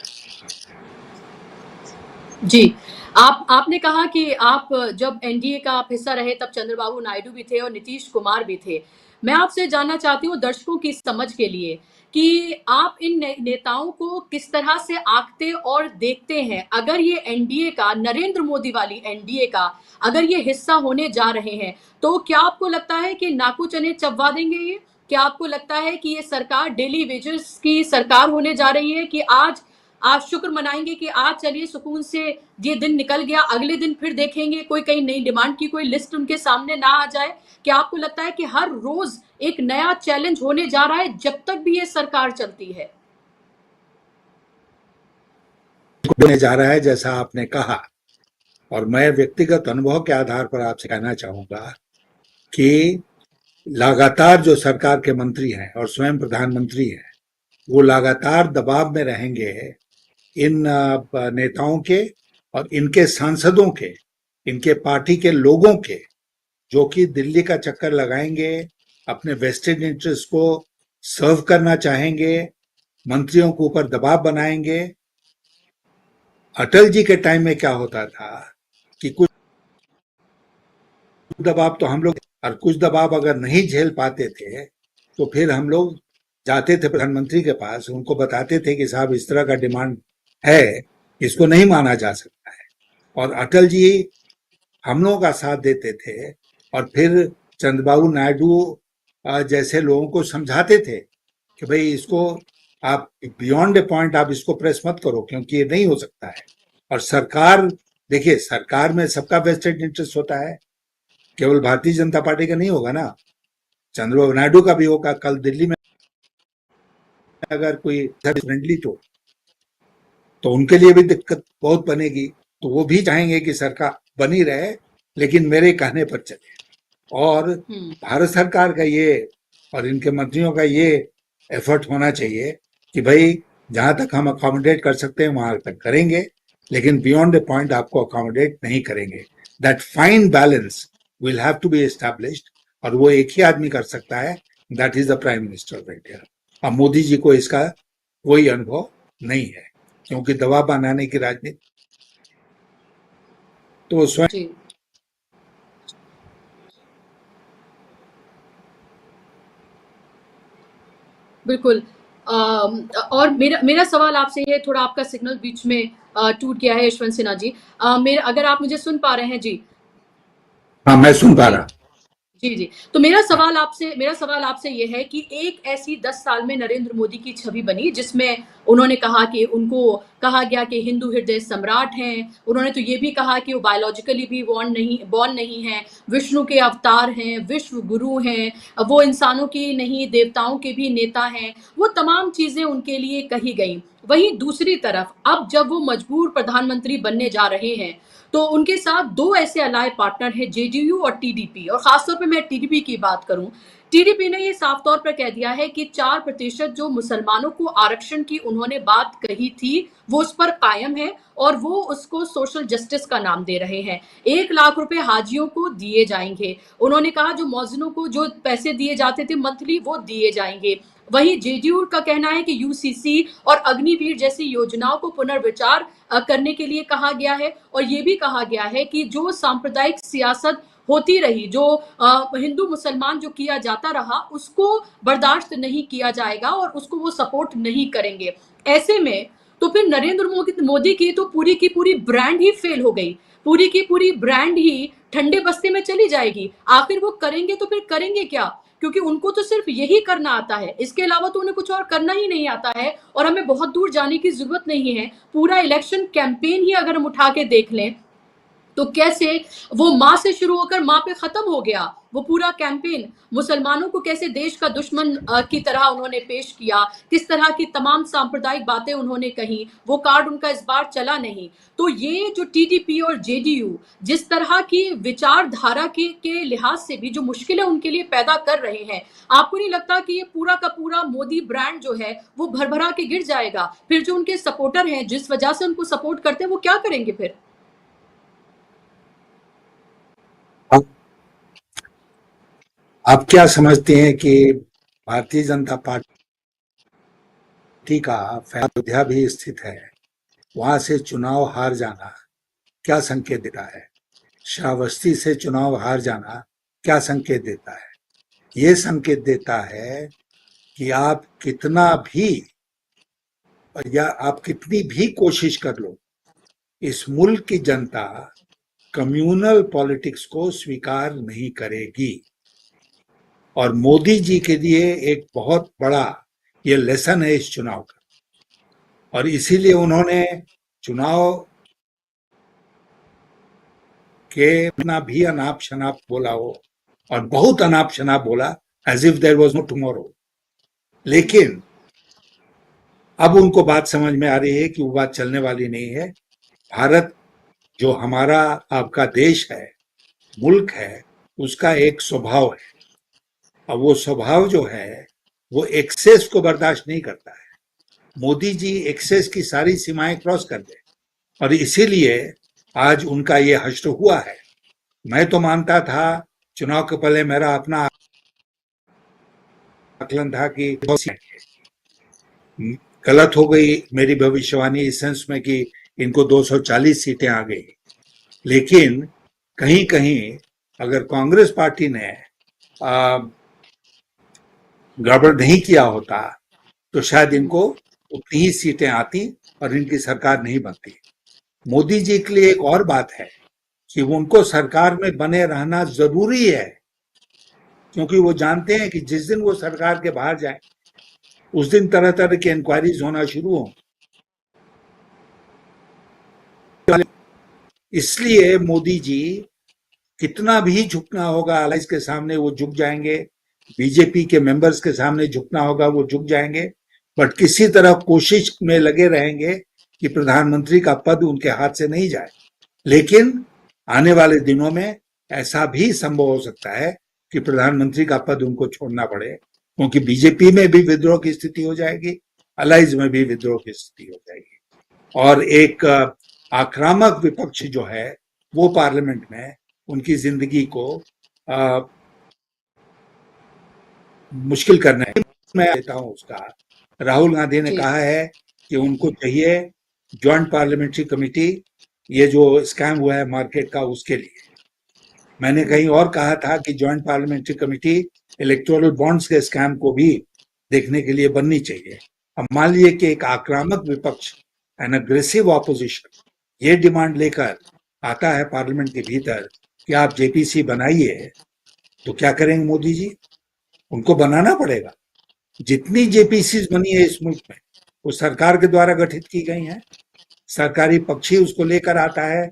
जी, आपने कहा कि आप जब एनडीए का आप हिस्सा रहे तब चंद्रबाबू नायडू भी थे और नीतीश कुमार भी थे। मैं आपसे जानना चाहती हूँ दर्शकों की समझ के लिए कि आप इन नेताओं को किस तरह से आंकते और देखते हैं? अगर ये एनडीए का नरेंद्र मोदी वाली एनडीए का अगर ये हिस्सा होने जा रहे हैं, तो क्या आपको लगता है कि नाकू चने चबवा देंगे ये? क्या आपको लगता है कि ये सरकार डेली वेजेस की सरकार होने जा रही है कि आज शुक्र मनाएंगे कि आज चलिए सुकून से ये दिन निकल गया, अगले दिन फिर देखेंगे कोई कहीं नई डिमांड की कोई लिस्ट उनके सामने ना आ जाए? क्या आपको लगता है कि हर रोज एक नया चैलेंज होने जा रहा है जब तक भी ये सरकार चलती है? होने जा रहा है जैसा आपने कहा। और मैं व्यक्तिगत अनुभव के आधार पर आपसे कहना चाहूंगा कि लगातार जो सरकार के मंत्री हैं और स्वयं प्रधानमंत्री हैं, वो लगातार दबाव में रहेंगे इन नेताओं के और इनके सांसदों के, इनके पार्टी के लोगों के, जो कि दिल्ली का चक्कर लगाएंगे, अपने वेस्टेड इंटरेस्ट को सर्व करना चाहेंगे, मंत्रियों के ऊपर दबाव बनाएंगे। अटल जी के टाइम में क्या होता था कि कुछ दबाव तो हम लोग, और कुछ दबाव अगर नहीं झेल पाते थे तो फिर हम लोग जाते थे प्रधानमंत्री के पास, उनको बताते थे कि साहब इस तरह का डिमांड है, इसको नहीं माना जा सकता है। और अटल जी हम लोगों का साथ देते थे और फिर चंद्रबाबू नायडू जैसे लोगों को समझाते थे कि भाई इसको आप बियॉन्ड ए पॉइंट आप इसको प्रेस मत करो, क्योंकि ये नहीं हो सकता है। और सरकार, देखिए सरकार में सबका वेस्टेड इंटरेस्ट होता है, केवल भारतीय जनता पार्टी का नहीं होगा ना, चंद्रबाबू नायडू का भी होगा। कल दिल्ली में अगर कोई फ्रेंडली तो उनके लिए भी दिक्कत बहुत बनेगी। तो वो भी चाहेंगे कि सरकार बनी रहे लेकिन मेरे कहने पर चले। और भारत सरकार का ये और इनके मंत्रियों का ये एफर्ट होना चाहिए कि भाई जहां तक हम अकोमोडेट कर सकते हैं वहां तक करेंगे, लेकिन बियॉन्ड द पॉइंट आपको अकोमोडेट नहीं करेंगे। That fine balance will have to be established, और वो एक ही आदमी कर सकता है, that is the prime minister of India. अब मोदी जी को इसका कोई अनुभव नहीं है, क्योंकि दबाव बनाने की राजनीति तो वो स्वयं। जी बिल्कुल। और मेरा मेरा सवाल आपसे ये, थोड़ा आपका सिग्नल बीच में टूट गया है यशवंत सिन्हा जी। मेरा, अगर आप मुझे सुन पा रहे हैं जी। हाँ, मैं सुन पा जी रहा। जी, जी। तो मेरा सवाल आपसे ये है कि एक ऐसी 10 साल में नरेंद्र मोदी की छवि बनी जिसमें उन्होंने कहा कि उनको कहा गया कि हिंदू हृदय सम्राट हैं। उन्होंने तो ये भी कहा कि वो बायोलॉजिकली भी बॉर्न नहीं हैं, विष्णु के अवतार हैं, विश्व गुरु हैं, वो इंसानों की नहीं देवताओं के भी नेता हैं। वो तमाम चीज़ें उनके लिए कही गईं। वहीं दूसरी तरफ अब जब वो मजबूर प्रधानमंत्री बनने जा रहे हैं, तो उनके साथ 2 ऐसे अलाय पार्टनर हैं, जेडीयू और टीडीपी, और खासतौर पे मैं टीडीपी की बात करूं। टीडीपी ने ये साफ तौर पर कह दिया है कि 4% जो मुसलमानों को आरक्षण की उन्होंने बात कही थी, वो उस पर कायम है और वो उसको सोशल जस्टिस का नाम दे रहे हैं। 1 लाख रुपए हाजियों को दिए जाएंगे। उन्होंने कहा जो मौजिनों को जो पैसे दिए जाते थे मंथली, वो दिए जाएंगे। वहीं जेडीयू का कहना है कि यूसीसी और अग्निवीर जैसी योजनाओं को पुनर्विचार करने के लिए कहा गया है, और ये भी कहा गया है कि जो सांप्रदायिक सियासत होती रही, जो हिंदू मुसलमान जो किया जाता रहा, उसको बर्दाश्त नहीं किया जाएगा और उसको वो सपोर्ट नहीं करेंगे। ऐसे में तो फिर नरेंद्र मोदी की पूरी ब्रांड ही फेल हो गई। पूरी की पूरी ब्रांड ही ठंडे बस्ते में चली जाएगी। आखिर वो करेंगे तो फिर करेंगे क्या? क्योंकि उनको तो सिर्फ यही करना आता है, इसके अलावा तो उन्हें कुछ और करना ही नहीं आता है, और हमें बहुत दूर जाने की जरूरत नहीं है। पूरा इलेक्शन कैंपेन ही अगर हम उठा के देख लें, तो कैसे वो माँ से शुरू होकर माँ पे खत्म हो गया। वो पूरा कैंपेन मुसलमानों को कैसे देश का दुश्मन की तरह उन्होंने पेश किया, किस तरह की तमाम सांप्रदायिक बातें उन्होंने कही, वो कार्ड उनका इस बार चला नहीं। तो ये जो टीडीपी और जेडीयू जिस तरह की विचारधारा के लिहाज से भी जो मुश्किलें उनके लिए पैदा कर रहे हैं, आपको नहीं लगता कि ये पूरा का पूरा मोदी ब्रांड जो है वो भरभरा के गिर जाएगा? फिर जो उनके सपोर्टर हैं, जिस वजह से उनको सपोर्ट करते हैं, वो क्या करेंगे फिर? आप क्या समझते हैं कि भारतीय जनता पार्टी का अयोध्या भी स्थित है, वहां से चुनाव हार जाना क्या संकेत देता है? श्रावस्ती से चुनाव हार जाना क्या संकेत देता है? ये संकेत देता है कि आप कितना भी, या आप कितनी भी कोशिश कर लो, इस मुल्क की जनता कम्युनल पॉलिटिक्स को स्वीकार नहीं करेगी। और मोदी जी के लिए एक बहुत बड़ा ये लेसन है इस चुनाव का, और इसीलिए उन्होंने चुनाव के अपना भी अनाप शनाप बोला हो, और बहुत अनाप शनाप बोला, as if there was no tomorrow. लेकिन अब उनको बात समझ में आ रही है कि वो बात चलने वाली नहीं है। भारत जो हमारा आपका देश है, मुल्क है, उसका एक स्वभाव है, और वो स्वभाव जो है वो एक्सेस को बर्दाश्त नहीं करता है। मोदी जी एक्सेस की सारी सीमाएं क्रॉस कर गए, और इसीलिए आज उनका ये हश्र हुआ है। मैं तो मानता था चुनाव के पहले, मेरा अपना आकलन था कि गलत हो गई मेरी भविष्यवाणी इस सेंस में कि इनको 240 सीटें आ गई। लेकिन कहीं कहीं अगर कांग्रेस पार्टी ने गड़बड़ नहीं किया होता तो शायद इनको उतनी ही सीटें आती और इनकी सरकार नहीं बनती। मोदी जी के लिए एक और बात है कि उनको सरकार में बने रहना जरूरी है, क्योंकि वो जानते हैं कि जिस दिन वो सरकार के बाहर जाए, उस दिन तरह तरह की इंक्वायरीज होना शुरू हो। इसलिए मोदी जी कितना भी झुकना होगा अलाइज के सामने वो झुक जाएंगे, बीजेपी के मेंबर्स के सामने झुकना होगा वो झुक जाएंगे, बट किसी तरह कोशिश में लगे रहेंगे कि प्रधानमंत्री का पद उनके हाथ से नहीं जाए। लेकिन आने वाले दिनों में ऐसा भी संभव हो सकता है कि प्रधानमंत्री का पद उनको छोड़ना पड़े, क्योंकि बीजेपी में भी विद्रोह की स्थिति हो जाएगी, अलाइज में भी विद्रोह की स्थिति हो जाएगी और एक आक्रामक विपक्ष जो है वो पार्लियामेंट में उनकी जिंदगी को मुश्किल करना है। मैं देता हूं उसका। राहुल गांधी ने जी। कहा है कि उनको चाहिए ज्वाइंट पार्लियामेंट्री कमेटी, ये जो स्कैम हुआ है मार्केट का उसके लिए। मैंने कहीं और कहा था कि joint parliamentary committee electoral bonds के स्कैम को भी देखने के लिए बननी चाहिए। अब मान लीजिए कि एक आक्रामक विपक्ष, एन अग्रेसिव ऑपोजिशन, ये डिमांड लेकर आता है पार्लियामेंट के भीतर कि आप जेपीसी बनाइए, तो क्या करेंगे मोदी जी? उनको बनाना पड़ेगा। जितनी जेपीसी बनी है इस मुल्क में वो सरकार के द्वारा गठित की गई हैं। सरकारी पक्षी उसको लेकर आता है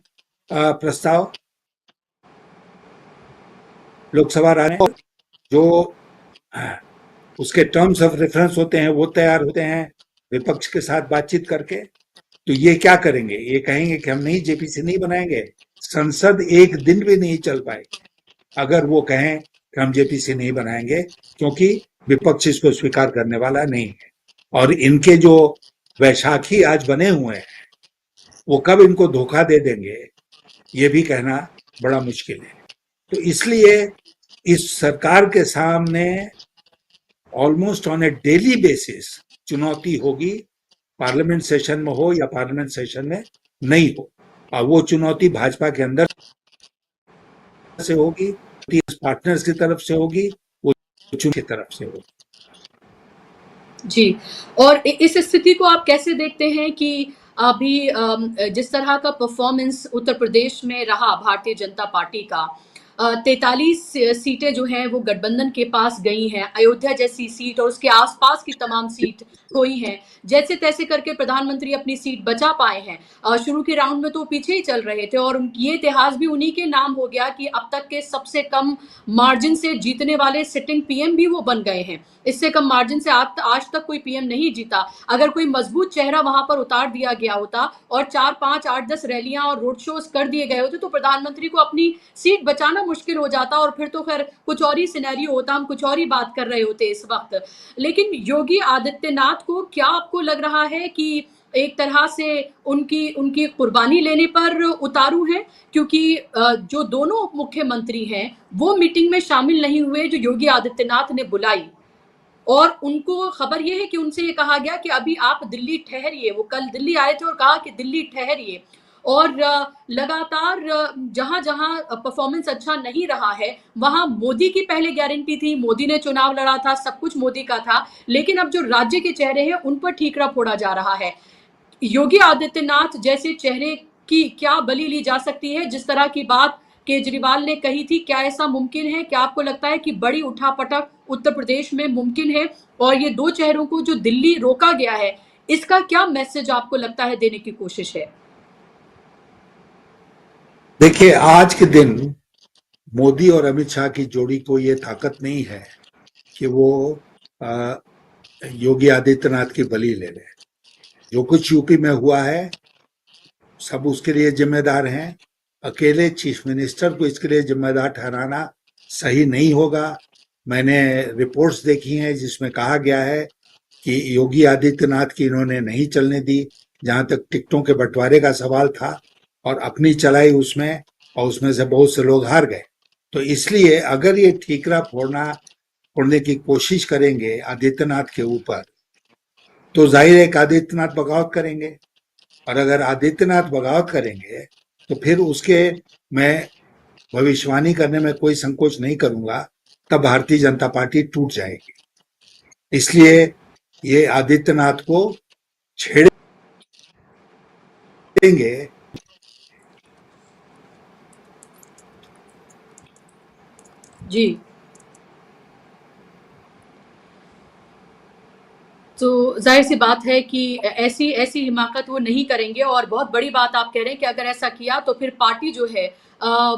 प्रस्ताव लोकसभा राज्य, जो उसके टर्म्स ऑफ रेफरेंस होते हैं वो तैयार होते हैं विपक्ष के साथ बातचीत करके। तो ये क्या करेंगे? ये कहेंगे कि हम नहीं जेपीसी नहीं बनाएंगे। संसद एक दिन भी नहीं चल पाएगी अगर वो कहें कि हम जेपीसी नहीं बनाएंगे, क्योंकि विपक्ष इसको स्वीकार करने वाला नहीं है। और इनके जो वैशाखी आज बने हुए हैं वो कब इनको धोखा दे देंगे ये भी कहना बड़ा मुश्किल है। तो इसलिए इस सरकार के सामने almost on A daily basis चुनौती होगी, पार्लियामेंट सेशन में हो या पार्लियामेंट सेशन में नहीं हो। और वो चुनौती भाजपा के अंदर से होगी, पार्टनर्स की तरफ से होगी, वो चुनाव की तरफ से होगी। जी। और इस स्थिति को आप कैसे देखते हैं कि अभी जिस तरह का परफॉर्मेंस उत्तर प्रदेश में रहा भारतीय जनता पार्टी का, 43 सीटें जो हैं वो गठबंधन के पास गई हैं, अयोध्या जैसी सीट और उसके आसपास की तमाम सीट हुई हैं, जैसे तैसे करके प्रधानमंत्री अपनी सीट बचा पाए हैं। शुरू के राउंड में तो पीछे ही चल रहे थे और ये इतिहास भी उन्हीं के नाम हो गया कि अब तक के सबसे कम मार्जिन से जीतने वाले सिटिंग पीएम भी वो बन गए हैं। इससे कम मार्जिन से आज तक कोई पीएम नहीं जीता। अगर कोई मजबूत चेहरा वहां पर उतार दिया गया होता और 4, 5, 8, 10 रैलियां और रोड शोज कर दिए गए होते तो प्रधानमंत्री को अपनी सीट बचाना मुश्किल हो जाता और फिर तो खैर कुछ और ही सिनेरियो होता, हम कुछ और ही बात कर रहे होते इस वक्त। लेकिन योगी आदित्यनाथ को क्या आपको लग रहा है कि एक तरह से उनकी उनकी कुर्बानी लेने पर उतारू हैं? क्योंकि जो दोनों उप मुख्यमंत्री हैं वो मीटिंग में शामिल नहीं हुए जो योगी आदित्यनाथ ने बुलाई, और उनको खबर ये है कि उनसे ये कहा गया कि अभी आप दिल्ली ठहरिए। वो कल दिल्ली आए थे और कहा कि दिल्ली ठहरिए। और लगातार जहां जहां परफॉर्मेंस अच्छा नहीं रहा है वहां मोदी की पहले गारंटी थी, मोदी ने चुनाव लड़ा था, सब कुछ मोदी का था, लेकिन अब जो राज्य के चेहरे हैं उन पर ठीकरा फोड़ा जा रहा है। योगी आदित्यनाथ जैसे चेहरे की क्या बलि ली जा सकती है? जिस तरह की बात केजरीवाल ने कही थी, क्या ऐसा मुमकिन है? क्या आपको लगता है कि बड़ी उठापटक उत्तर प्रदेश में मुमकिन है? और ये दो चेहरों को जो दिल्ली रोका गया है, इसका क्या मैसेज आपको लगता है देने की कोशिश है? देखिए, आज के दिन मोदी और अमित शाह की जोड़ी को ये ताकत नहीं है कि वो योगी आदित्यनाथ की बलि ले लें। जो कुछ यूपी में हुआ है सब उसके लिए जिम्मेदार हैं। अकेले चीफ मिनिस्टर को इसके लिए जिम्मेदार ठहराना सही नहीं होगा। मैंने रिपोर्ट्स देखी हैं जिसमें कहा गया है कि योगी आदित्यनाथ की इन्होंने नहीं चलने दी, जहां तक टिकटों के बंटवारे का सवाल था, और अपनी चलाई उसमें, और उसमें से बहुत से लोग हार गए। तो इसलिए अगर ये ठीकरा फोड़ने की कोशिश करेंगे आदित्यनाथ के ऊपर, तो जाहिर है कि आदित्यनाथ बगावत करेंगे। और अगर आदित्यनाथ बगावत करेंगे तो फिर उसके मैं भविष्यवाणी करने में कोई संकोच नहीं करूंगा, तब भारतीय जनता पार्टी टूट जाएगी। इसलिए ये आदित्यनाथ को छेड़ेंगे। जी। तो जाहिर सी बात है कि ऐसी ऐसी हिमाकत वो नहीं करेंगे। और बहुत बड़ी बात आप कह रहे हैं कि अगर ऐसा किया तो फिर पार्टी जो है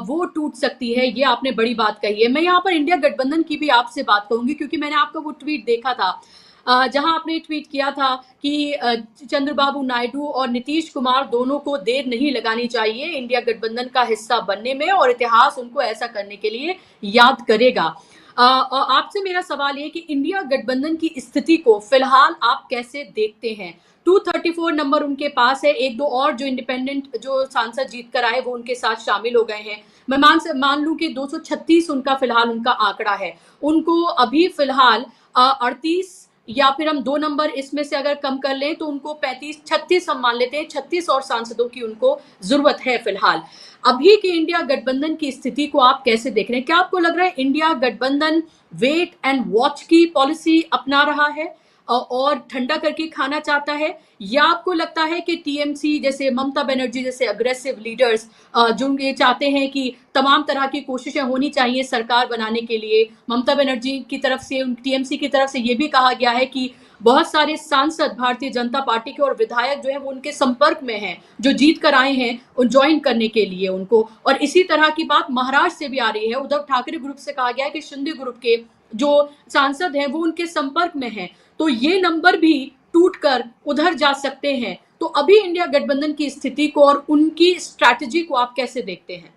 वो टूट सकती है। ये आपने बड़ी बात कही है। मैं यहाँ पर इंडिया गठबंधन की भी आपसे बात करूंगी, क्योंकि मैंने आपका वो ट्वीट देखा था जहां आपने ट्वीट किया था कि चंद्रबाबू नायडू और नीतीश कुमार दोनों को देर नहीं लगानी चाहिए इंडिया गठबंधन का हिस्सा बनने में, और इतिहास उनको ऐसा करने के लिए याद करेगा। और आपसे मेरा सवाल ये है कि इंडिया गठबंधन की स्थिति को फिलहाल आप कैसे देखते हैं? 234 नंबर उनके पास है, एक दो और जो इंडिपेंडेंट जो सांसद जीत कर आए वो उनके साथ शामिल हो गए हैं। मैं मान लूं कि 236 उनका फिलहाल उनका आंकड़ा है। उनको अभी फिलहाल 38 या फिर हम 2 नंबर इसमें से अगर कम कर लें तो उनको 35 36 हम मान लेते हैं, 36 और सांसदों की उनको ज़रूरत है फिलहाल। अभी के इंडिया गठबंधन की स्थिति को आप कैसे देख रहे हैं? क्या आपको लग रहा है इंडिया गठबंधन वेट एंड वॉच की पॉलिसी अपना रहा है और ठंडा करके खाना चाहता है, या आपको लगता है कि टीएमसी जैसे ममता बनर्जी जैसे अग्रेसिव लीडर्स जो ये चाहते हैं कि तमाम तरह की कोशिशें होनी चाहिए सरकार बनाने के लिए? ममता बनर्जी की तरफ से, टीएमसी की तरफ से ये भी कहा गया है कि बहुत सारे सांसद भारतीय जनता पार्टी के और विधायक जो है वो उनके संपर्क में हैं, जो जीत कर आए हैं ज्वाइन करने के लिए उनको। और इसी तरह की बात महाराष्ट्र से भी आ रही है। उद्धव ठाकरे ग्रुप से कहा गया है कि शिंदे ग्रुप के जो सांसद हैं वो उनके संपर्क में हैं, तो ये नंबर भी टूटकर उधर जा सकते हैं। तो अभी इंडिया गठबंधन की स्थिति को और उनकी स्ट्रैटेजी को आप कैसे देखते हैं?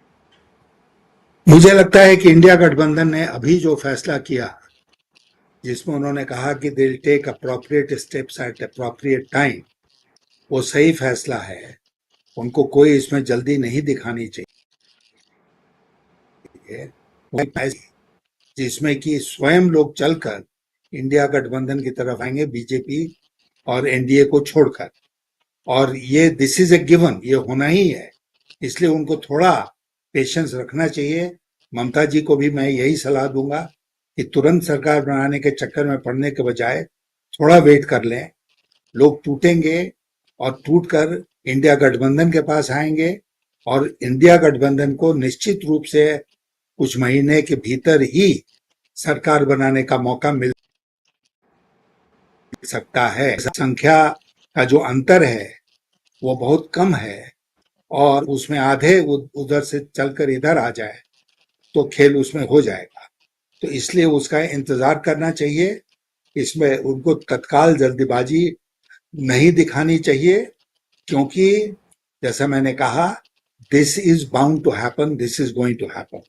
मुझे लगता है कि इंडिया गठबंधन ने अभी जो फैसला किया, जिसमें उन्होंने कहा कि they will take appropriate steps at appropriate time, वो सही फैसला है। उनको कोई इसमें जल्दी नहीं दिखानी चाहिए, जिसमें कि स्वयं लोग चलकर इंडिया गठबंधन की तरफ आएंगे, बीजेपी और एनडीए को छोड़कर। और ये दिस इज ए गिवन, ये होना ही है। इसलिए उनको थोड़ा पेशेंस रखना चाहिए। ममता जी को भी मैं यही सलाह दूंगा कि तुरंत सरकार बनाने के चक्कर में पड़ने के बजाय थोड़ा वेट कर लें। लोग टूटेंगे और टूटकर इंडिया गठबंधन के पास आएंगे और इंडिया गठबंधन को निश्चित रूप से कुछ महीने के भीतर ही सरकार बनाने का मौका मिल सकता है। संख्या का जो अंतर है वो बहुत कम है और उसमें आधे उधर से चलकर इधर आ जाए तो खेल उसमें हो जाएगा। तो इसलिए उसका इंतजार करना चाहिए। इसमें उनको तत्काल जल्दबाजी नहीं दिखानी चाहिए, क्योंकि जैसा मैंने कहा, this is bound to happen, this is going to happen.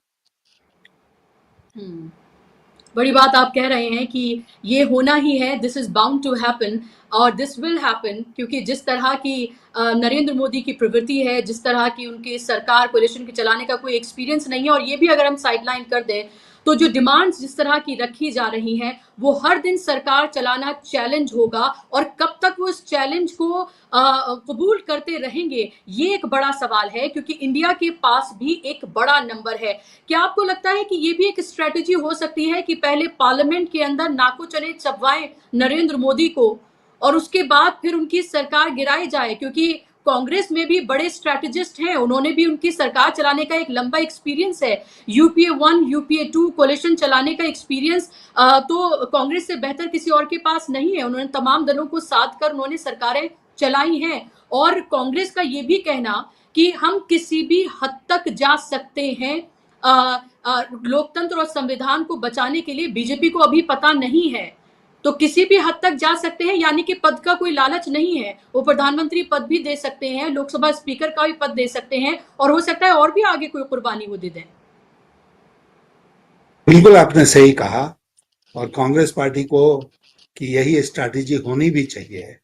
बड़ी बात आप कह रहे हैं कि ये होना ही है, this is bound to happen और दिस विल हैपन, क्योंकि जिस तरह की नरेंद्र मोदी की प्रवृत्ति है, जिस तरह की उनकी सरकार कोalition के चलाने का कोई एक्सपीरियंस नहीं है। और ये भी अगर हम साइडलाइन कर दें तो जो डिमांड्स जिस तरह की रखी जा रही हैं वो हर दिन सरकार चलाना चैलेंज होगा, और कब तक वो इस चैलेंज को कबूल करते रहेंगे ये एक बड़ा सवाल है, क्योंकि इंडिया के पास भी एक बड़ा नंबर है। क्या आपको लगता है कि ये भी एक स्ट्रेटेजी हो सकती है कि पहले पार्लियामेंट के अंदर नाको चने चबवाएं नरेंद्र मोदी को और उसके बाद फिर उनकी सरकार गिराई जाए? क्योंकि कांग्रेस में भी बड़े स्ट्रेटेजिस्ट हैं, उन्होंने भी उनकी सरकार चलाने का एक लंबा एक्सपीरियंस है। यूपीए 1 यूपीए 2 कोalition चलाने का एक्सपीरियंस तो कांग्रेस से बेहतर किसी और के पास नहीं है। उन्होंने तमाम दलों को साथ कर उन्होंने सरकारें चलाई हैं। और कांग्रेस का ये भी कहना कि हम किसी भी हद तक जा सकते हैं लोकतंत्र और संविधान को बचाने के लिए, बीजेपी को अभी पता नहीं है, तो किसी भी हद तक जा सकते हैं, यानी कि पद का कोई लालच नहीं है। वो प्रधानमंत्री पद भी दे सकते हैं, लोकसभा स्पीकर का भी पद दे सकते हैं, और हो सकता है और भी आगे कोई कुर्बानी वो दे दें। बिल्कुल आपने सही कहा, और कांग्रेस पार्टी को कि यही स्ट्रैटेजी होनी भी चाहिए।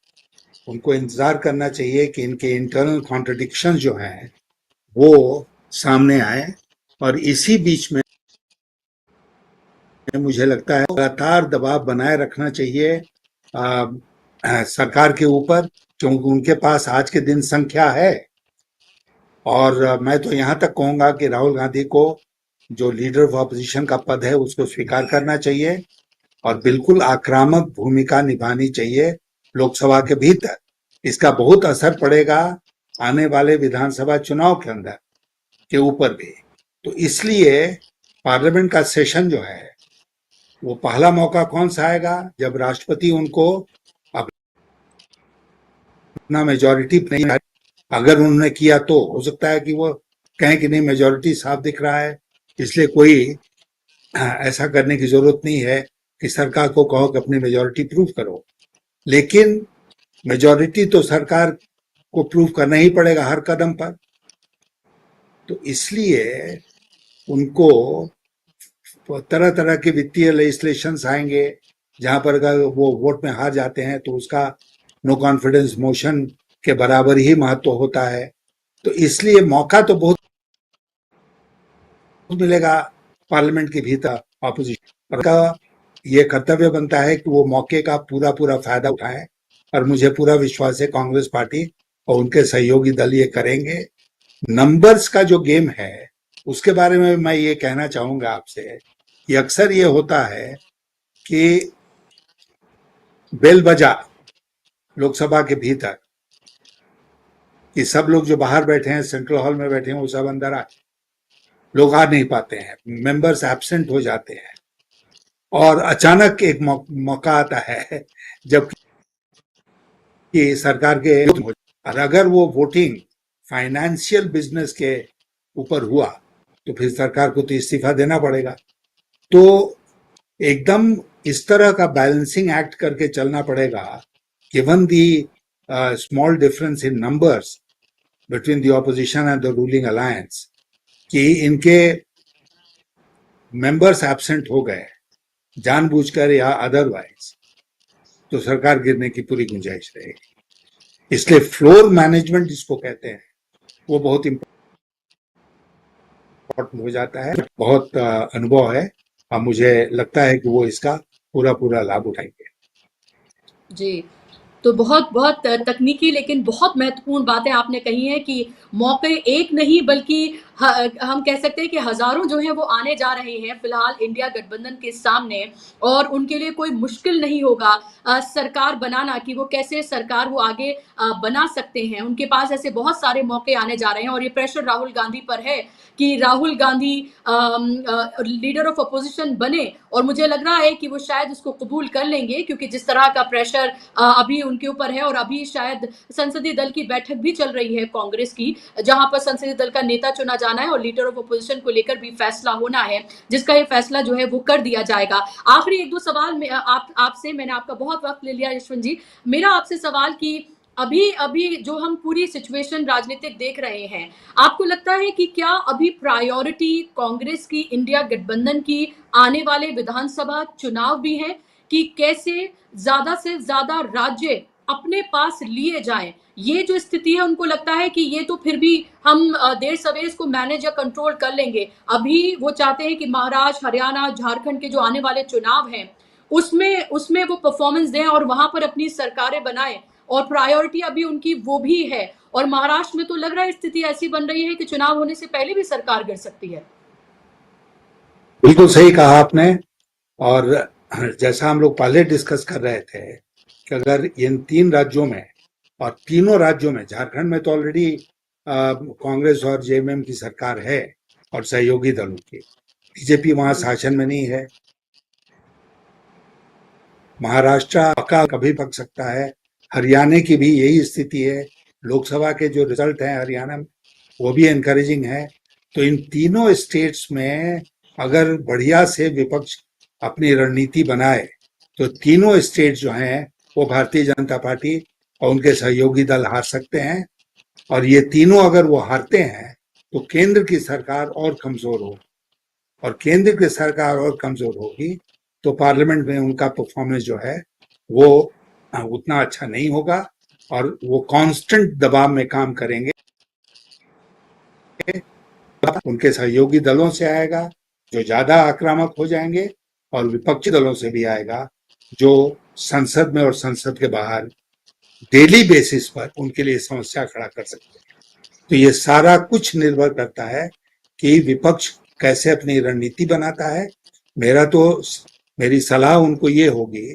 उनको इंतजार करना चाहिए कि इनके इंटरनल कॉन्ट्रडिक्शन जो हैं वो सामने आए, और इसी बीच में मुझे लगता है लगातार दबाव बनाए रखना चाहिए सरकार के ऊपर, क्योंकि उनके पास आज के दिन संख्या है। और मैं तो यहाँ तक कहूंगा कि राहुल गांधी को जो लीडर ऑफ अपोजिशन का पद है उसको स्वीकार करना चाहिए और बिल्कुल आक्रामक भूमिका निभानी चाहिए लोकसभा के भीतर। इसका बहुत असर पड़ेगा आने वाले विधानसभा चुनाव के अंदर के ऊपर भी। तो इसलिए पार्लियामेंट का सेशन जो है वो पहला मौका कौन सा आएगा, जब राष्ट्रपति उनको अपना मेजॉरिटी नहीं, अगर उन्होंने किया तो हो सकता है कि वो कहें कि नहीं मेजॉरिटी साफ दिख रहा है, इसलिए कोई ऐसा करने की जरूरत नहीं है कि सरकार को कहो कि अपनी मेजॉरिटी प्रूव करो। लेकिन मेजॉरिटी तो सरकार को प्रूव करना ही पड़ेगा हर कदम पर। तो इसलिए उनको तरह तरह के वित्तीय लेजिस्लेशंस आएंगे, जहां पर अगर वो वोट में हार जाते हैं तो उसका नो कॉन्फिडेंस मोशन के बराबर ही महत्व होता है। तो इसलिए मौका तो बहुत मिलेगा पार्लियामेंट के भीतर ऑपोजिशन का। ये कर्तव्य बनता है कि वो मौके का पूरा पूरा फायदा उठाएं, और मुझे पूरा विश्वास है कांग्रेस पार्टी और उनके सहयोगी दल ये करेंगे। नंबर्स का जो गेम है उसके बारे में मैं ये कहना चाहूंगा आपसे कि अक्सर ये होता है कि बेल बजा लोकसभा के भीतर कि सब लोग जो बाहर बैठे हैं, सेंट्रल हॉल में बैठे हैं, वो सब अंदर आए। लोग आ नहीं पाते हैं, मेंबर्स एब्सेंट हो जाते हैं, और अचानक एक मौका आता है जबकि सरकार के, और अगर वो वोटिंग फाइनेंशियल बिजनेस के ऊपर हुआ तो फिर सरकार को तो इस्तीफा देना पड़ेगा। तो एकदम इस तरह का बैलेंसिंग एक्ट करके चलना पड़ेगा, given the small difference in numbers between the opposition and the ruling alliance, कि इनके मेंबर्स एब्सेंट हो गए जानबूझकर या अदरवाइज, तो सरकार गिरने की पूरी गुंजाइश रहेगी। इसलिए फ्लोर मैनेजमेंट जिसको कहते हैं वो बहुत इम्पोर्टेंट हो जाता है। बहुत अनुभव है और मुझे लगता है कि वो इसका पूरा पूरा लाभ उठाएंगे। जी, तो बहुत बहुत तकनीकी लेकिन बहुत महत्वपूर्ण बातें आपने कही हैं कि मौके एक नहीं बल्कि हम कह सकते हैं कि हज़ारों जो हैं वो आने जा रहे हैं फिलहाल इंडिया गठबंधन के सामने, और उनके लिए कोई मुश्किल नहीं होगा सरकार बनाना, कि वो कैसे सरकार वो आगे बना सकते हैं। उनके पास ऐसे बहुत सारे मौके आने जा रहे हैं, और ये प्रेशर राहुल गांधी पर है कि Rahul Gandhi leader of opposition बने, और मुझे लग रहा है कि वो शायद उसको कबूल कर लेंगे, क्योंकि जिस तरह का प्रेशर अभी उनके ऊपर है। और अभी शायद संसदीय दल की बैठक भी चल रही है कांग्रेस की, जहां पर संसदीय दल का नेता चुना जाना है और लीडर ऑफ अपोजिशन को लेकर भी फैसला होना है, जिसका ये फैसला जो है वो कर दिया जाएगा। आखिरी एक दो सवाल में आपसे, मैंने आपका बहुत वक्त ले लिया यशवंत जी, मेरा आपसे सवाल कि अभी अभी जो हम पूरी सिचुएशन राजनीतिक देख रहे हैं, आपको लगता है कि क्या अभी प्रायोरिटी कांग्रेस की, इंडिया गठबंधन की आने वाले विधानसभा चुनाव भी है, कि कैसे ज्यादा से ज्यादा राज्य अपने पास लिए जाएं? ये जो स्थिति है, उनको लगता है कि ये तो फिर भी हम देर सवेर इसको मैनेज या कंट्रोल कर लेंगे। अभी वो चाहते हैं कि महाराष्ट्र, हरियाणा, झारखंड के जो आने वाले चुनाव हैं, उसमें उसमें वो परफॉर्मेंस दें और वहां पर अपनी सरकारें बनाएं, और प्रायोरिटी अभी उनकी वो भी है। और महाराष्ट्र में तो लग रहा है स्थिति ऐसी बन रही है कि चुनाव होने से पहले भी सरकार गिर सकती है। बिल्कुल सही कहा आपने। और जैसा हम लोग पहले डिस्कस कर रहे थे कि अगर इन 3 राज्यों में, और तीनों राज्यों में, झारखंड में तो ऑलरेडी कांग्रेस और जेएमएम की सरकार है और सहयोगी दलों की, बीजेपी वहां शासन में नहीं है। महाराष्ट्र का कभी पक सकता है, हरियाणा की भी यही स्थिति है। लोकसभा के जो रिजल्ट हैं हरियाणा में वो भी एनकरेजिंग है। तो इन तीनों स्टेट्स में अगर बढ़िया से विपक्ष अपनी रणनीति बनाए तो तीनों स्टेट जो हैं वो भारतीय जनता पार्टी और उनके सहयोगी दल हार सकते हैं। और ये तीनों अगर वो हारते हैं तो केंद्र की सरकार और कमजोर हो, और केंद्र की सरकार और कमजोर होगी तो पार्लियामेंट में उनका परफॉर्मेंस जो है वो उतना अच्छा नहीं होगा, और वो कांस्टेंट दबाव में काम करेंगे। उनके सहयोगी दलों से आएगा जो ज्यादा आक्रामक हो जाएंगे, और विपक्षी दलों से भी आएगा जो संसद में और संसद के बाहर डेली बेसिस पर उनके लिए समस्या खड़ा कर सकते हैं। तो ये सारा कुछ निर्भर करता है कि विपक्ष कैसे अपनी रणनीति बनाता है। मेरी सलाह उनको ये होगी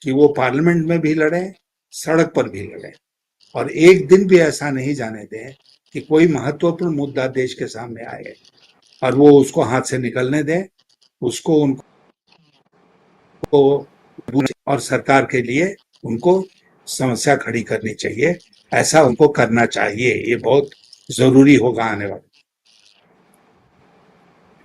कि वो पार्लियामेंट में भी लड़ें, सड़क पर भी लड़ें, और एक दिन भी ऐसा नहीं जाने दें कि कोई महत्वपूर्ण मुद्दा देश के सामने आए और वो उसको हाथ से निकलने दें। उसको उनको और सरकार के लिए उनको समस्या खड़ी करनी चाहिए। ऐसा उनको करना चाहिए, ये बहुत जरूरी होगा आने वाले।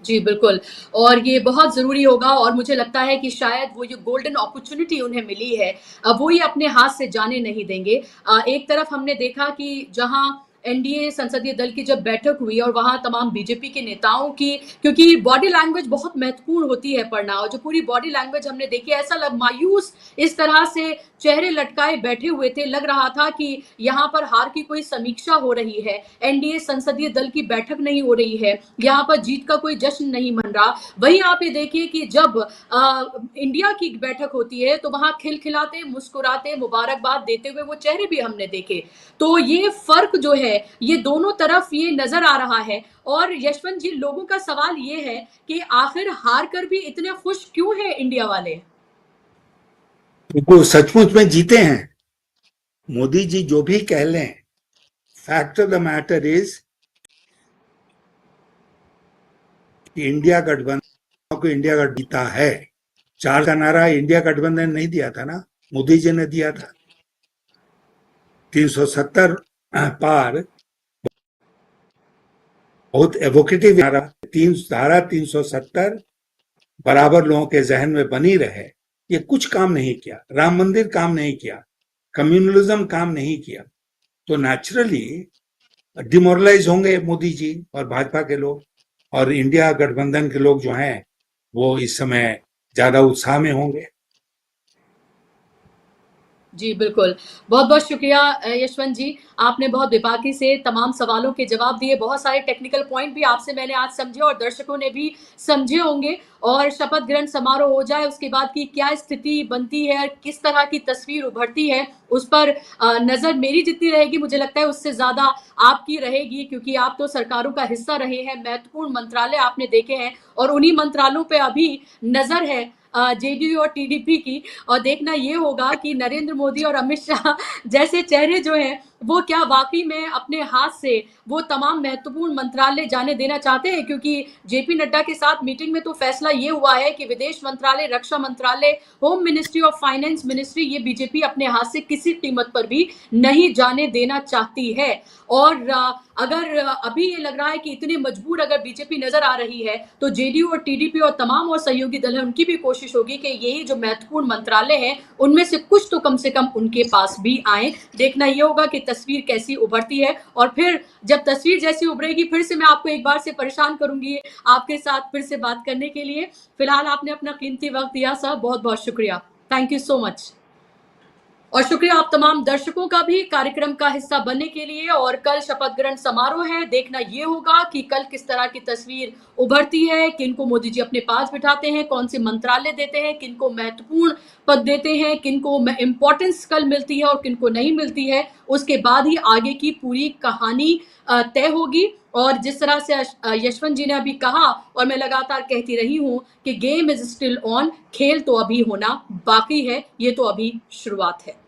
जी, बिल्कुल। और ये बहुत ज़रूरी होगा, और मुझे लगता है कि शायद वो जो गोल्डन अपॉर्च्युनिटी उन्हें मिली है, वो ये अपने हाथ से जाने नहीं देंगे। एक तरफ हमने देखा कि जहाँ एनडीए संसदीय दल की जब बैठक हुई और वहां तमाम बीजेपी के नेताओं की, क्योंकि बॉडी लैंग्वेज बहुत महत्वपूर्ण होती है पढ़ना, और जो पूरी बॉडी लैंग्वेज हमने देखी, ऐसा लग मायूस इस तरह से चेहरे लटकाए बैठे हुए थे, लग रहा था कि यहाँ पर हार की कोई समीक्षा हो रही है, एनडीए संसदीय दल की बैठक नहीं हो रही है, यहाँ पर जीत का कोई जश्न नहीं मन रहा। वहीं आप ये देखिए कि जब इंडिया की बैठक होती है तो वहां खिलखिलाते, मुस्कुराते, मुबारकबाद देते हुए वो चेहरे भी हमने देखे। तो ये फर्क जो है, ये दोनों तरफ ये नजर आ रहा है। और यशवंत जी, लोगों का सवाल ये है कि आखिर हार कर भी इतने खुश क्यों है इंडिया वाले? वो सचमुच में जीते हैं। मोदी जी जो भी कह लें, fact of the matter is कि इंडिया गठबंधन को इंडिया गठबंधन जीता है। 4 का नारा इंडिया गठबंधन नहीं दिया था ना, मोदी जी ने दिया था। 370 पार बहुत एवोकेटिव नारा। धारा 370 बराबर लोगों के जहन में बनी रहे, ये कुछ काम नहीं किया। राम मंदिर काम नहीं किया, कम्युनलिज्म काम नहीं किया, तो नेचुरली डिमोरलाइज होंगे मोदी जी और भाजपा के लोग, और इंडिया गठबंधन के लोग जो हैं वो इस समय ज्यादा उत्साह में होंगे। जी बिल्कुल, बहुत-बहुत शुक्रिया यशवंत जी, आपने बहुत बेबाकी से तमाम सवालों के जवाब दिए, बहुत सारे टेक्निकल पॉइंट भी आपसे मैंने आज समझे और दर्शकों ने भी समझे होंगे। और शपथ ग्रहण समारोह हो जाए, उसके बाद की क्या स्थिति बनती है, किस तरह की तस्वीर उभरती है, उस पर नज़र मेरी जितनी रहेगी, मुझे लगता है उससे ज़्यादा आपकी रहेगी, क्योंकि आप तो सरकारों का हिस्सा रहे हैं, महत्वपूर्ण मंत्रालय आपने देखे हैं और उन्हीं मंत्रालयों पे अभी नज़र है जेडीयू और टीडीपी की। और देखना ये होगा कि नरेंद्र मोदी और अमित शाह जैसे चेहरे जो हैं, वो क्या वाकई में अपने हाथ से वो तमाम महत्वपूर्ण मंत्रालय जाने देना चाहते हैं, क्योंकि जेपी नड्डा के साथ मीटिंग में तो फैसला ये हुआ है कि विदेश मंत्रालय, रक्षा मंत्रालय, होम मिनिस्ट्री और फाइनेंस मिनिस्ट्री, ये बीजेपी अपने हाथ से किसी कीमत पर भी नहीं जाने देना चाहती है। और अगर अभी ये लग रहा है कि इतनी मजबूर अगर बीजेपी नजर आ रही है, तो जेडीयू और टीडीपी और तमाम और सहयोगी दल हैं, उनकी भी कोशिश होगी कि यही जो महत्वपूर्ण मंत्रालय हैं, उनमें से कुछ तो कम से कम उनके पास भी आए। देखना ये होगा कि तस्वीर कैसी उभरती है, और फिर जब तस्वीर जैसी उभरेगी, फिर से मैं आपको एक बार से परेशान करूंगी आपके साथ फिर से बात करने के लिए। फिलहाल आपने अपना कीमती वक्त दिया सर, बहुत बहुत शुक्रिया। Thank you so much. और शुक्रिया आप तमाम दर्शकों का भी कार्यक्रम का हिस्सा बनने के लिए। और कल शपथ ग्रहण समारोह है, देखना ये होगा कि कल किस तरह की तस्वीर उभरती है, किनको मोदी जी अपने पास बिठाते हैं, कौन से मंत्रालय देते हैं, किनको महत्वपूर्ण पद देते हैं, किनको इंपॉर्टेंस कल मिलती है और किनको नहीं मिलती है। उसके बाद ही आगे की पूरी कहानी तय होगी। और जिस तरह से यशवंत जी ने अभी कहा, और मैं लगातार कहती रही हूं कि गेम इज स्टिल ऑन, खेल तो अभी होना बाकी है, ये तो अभी शुरुआत है।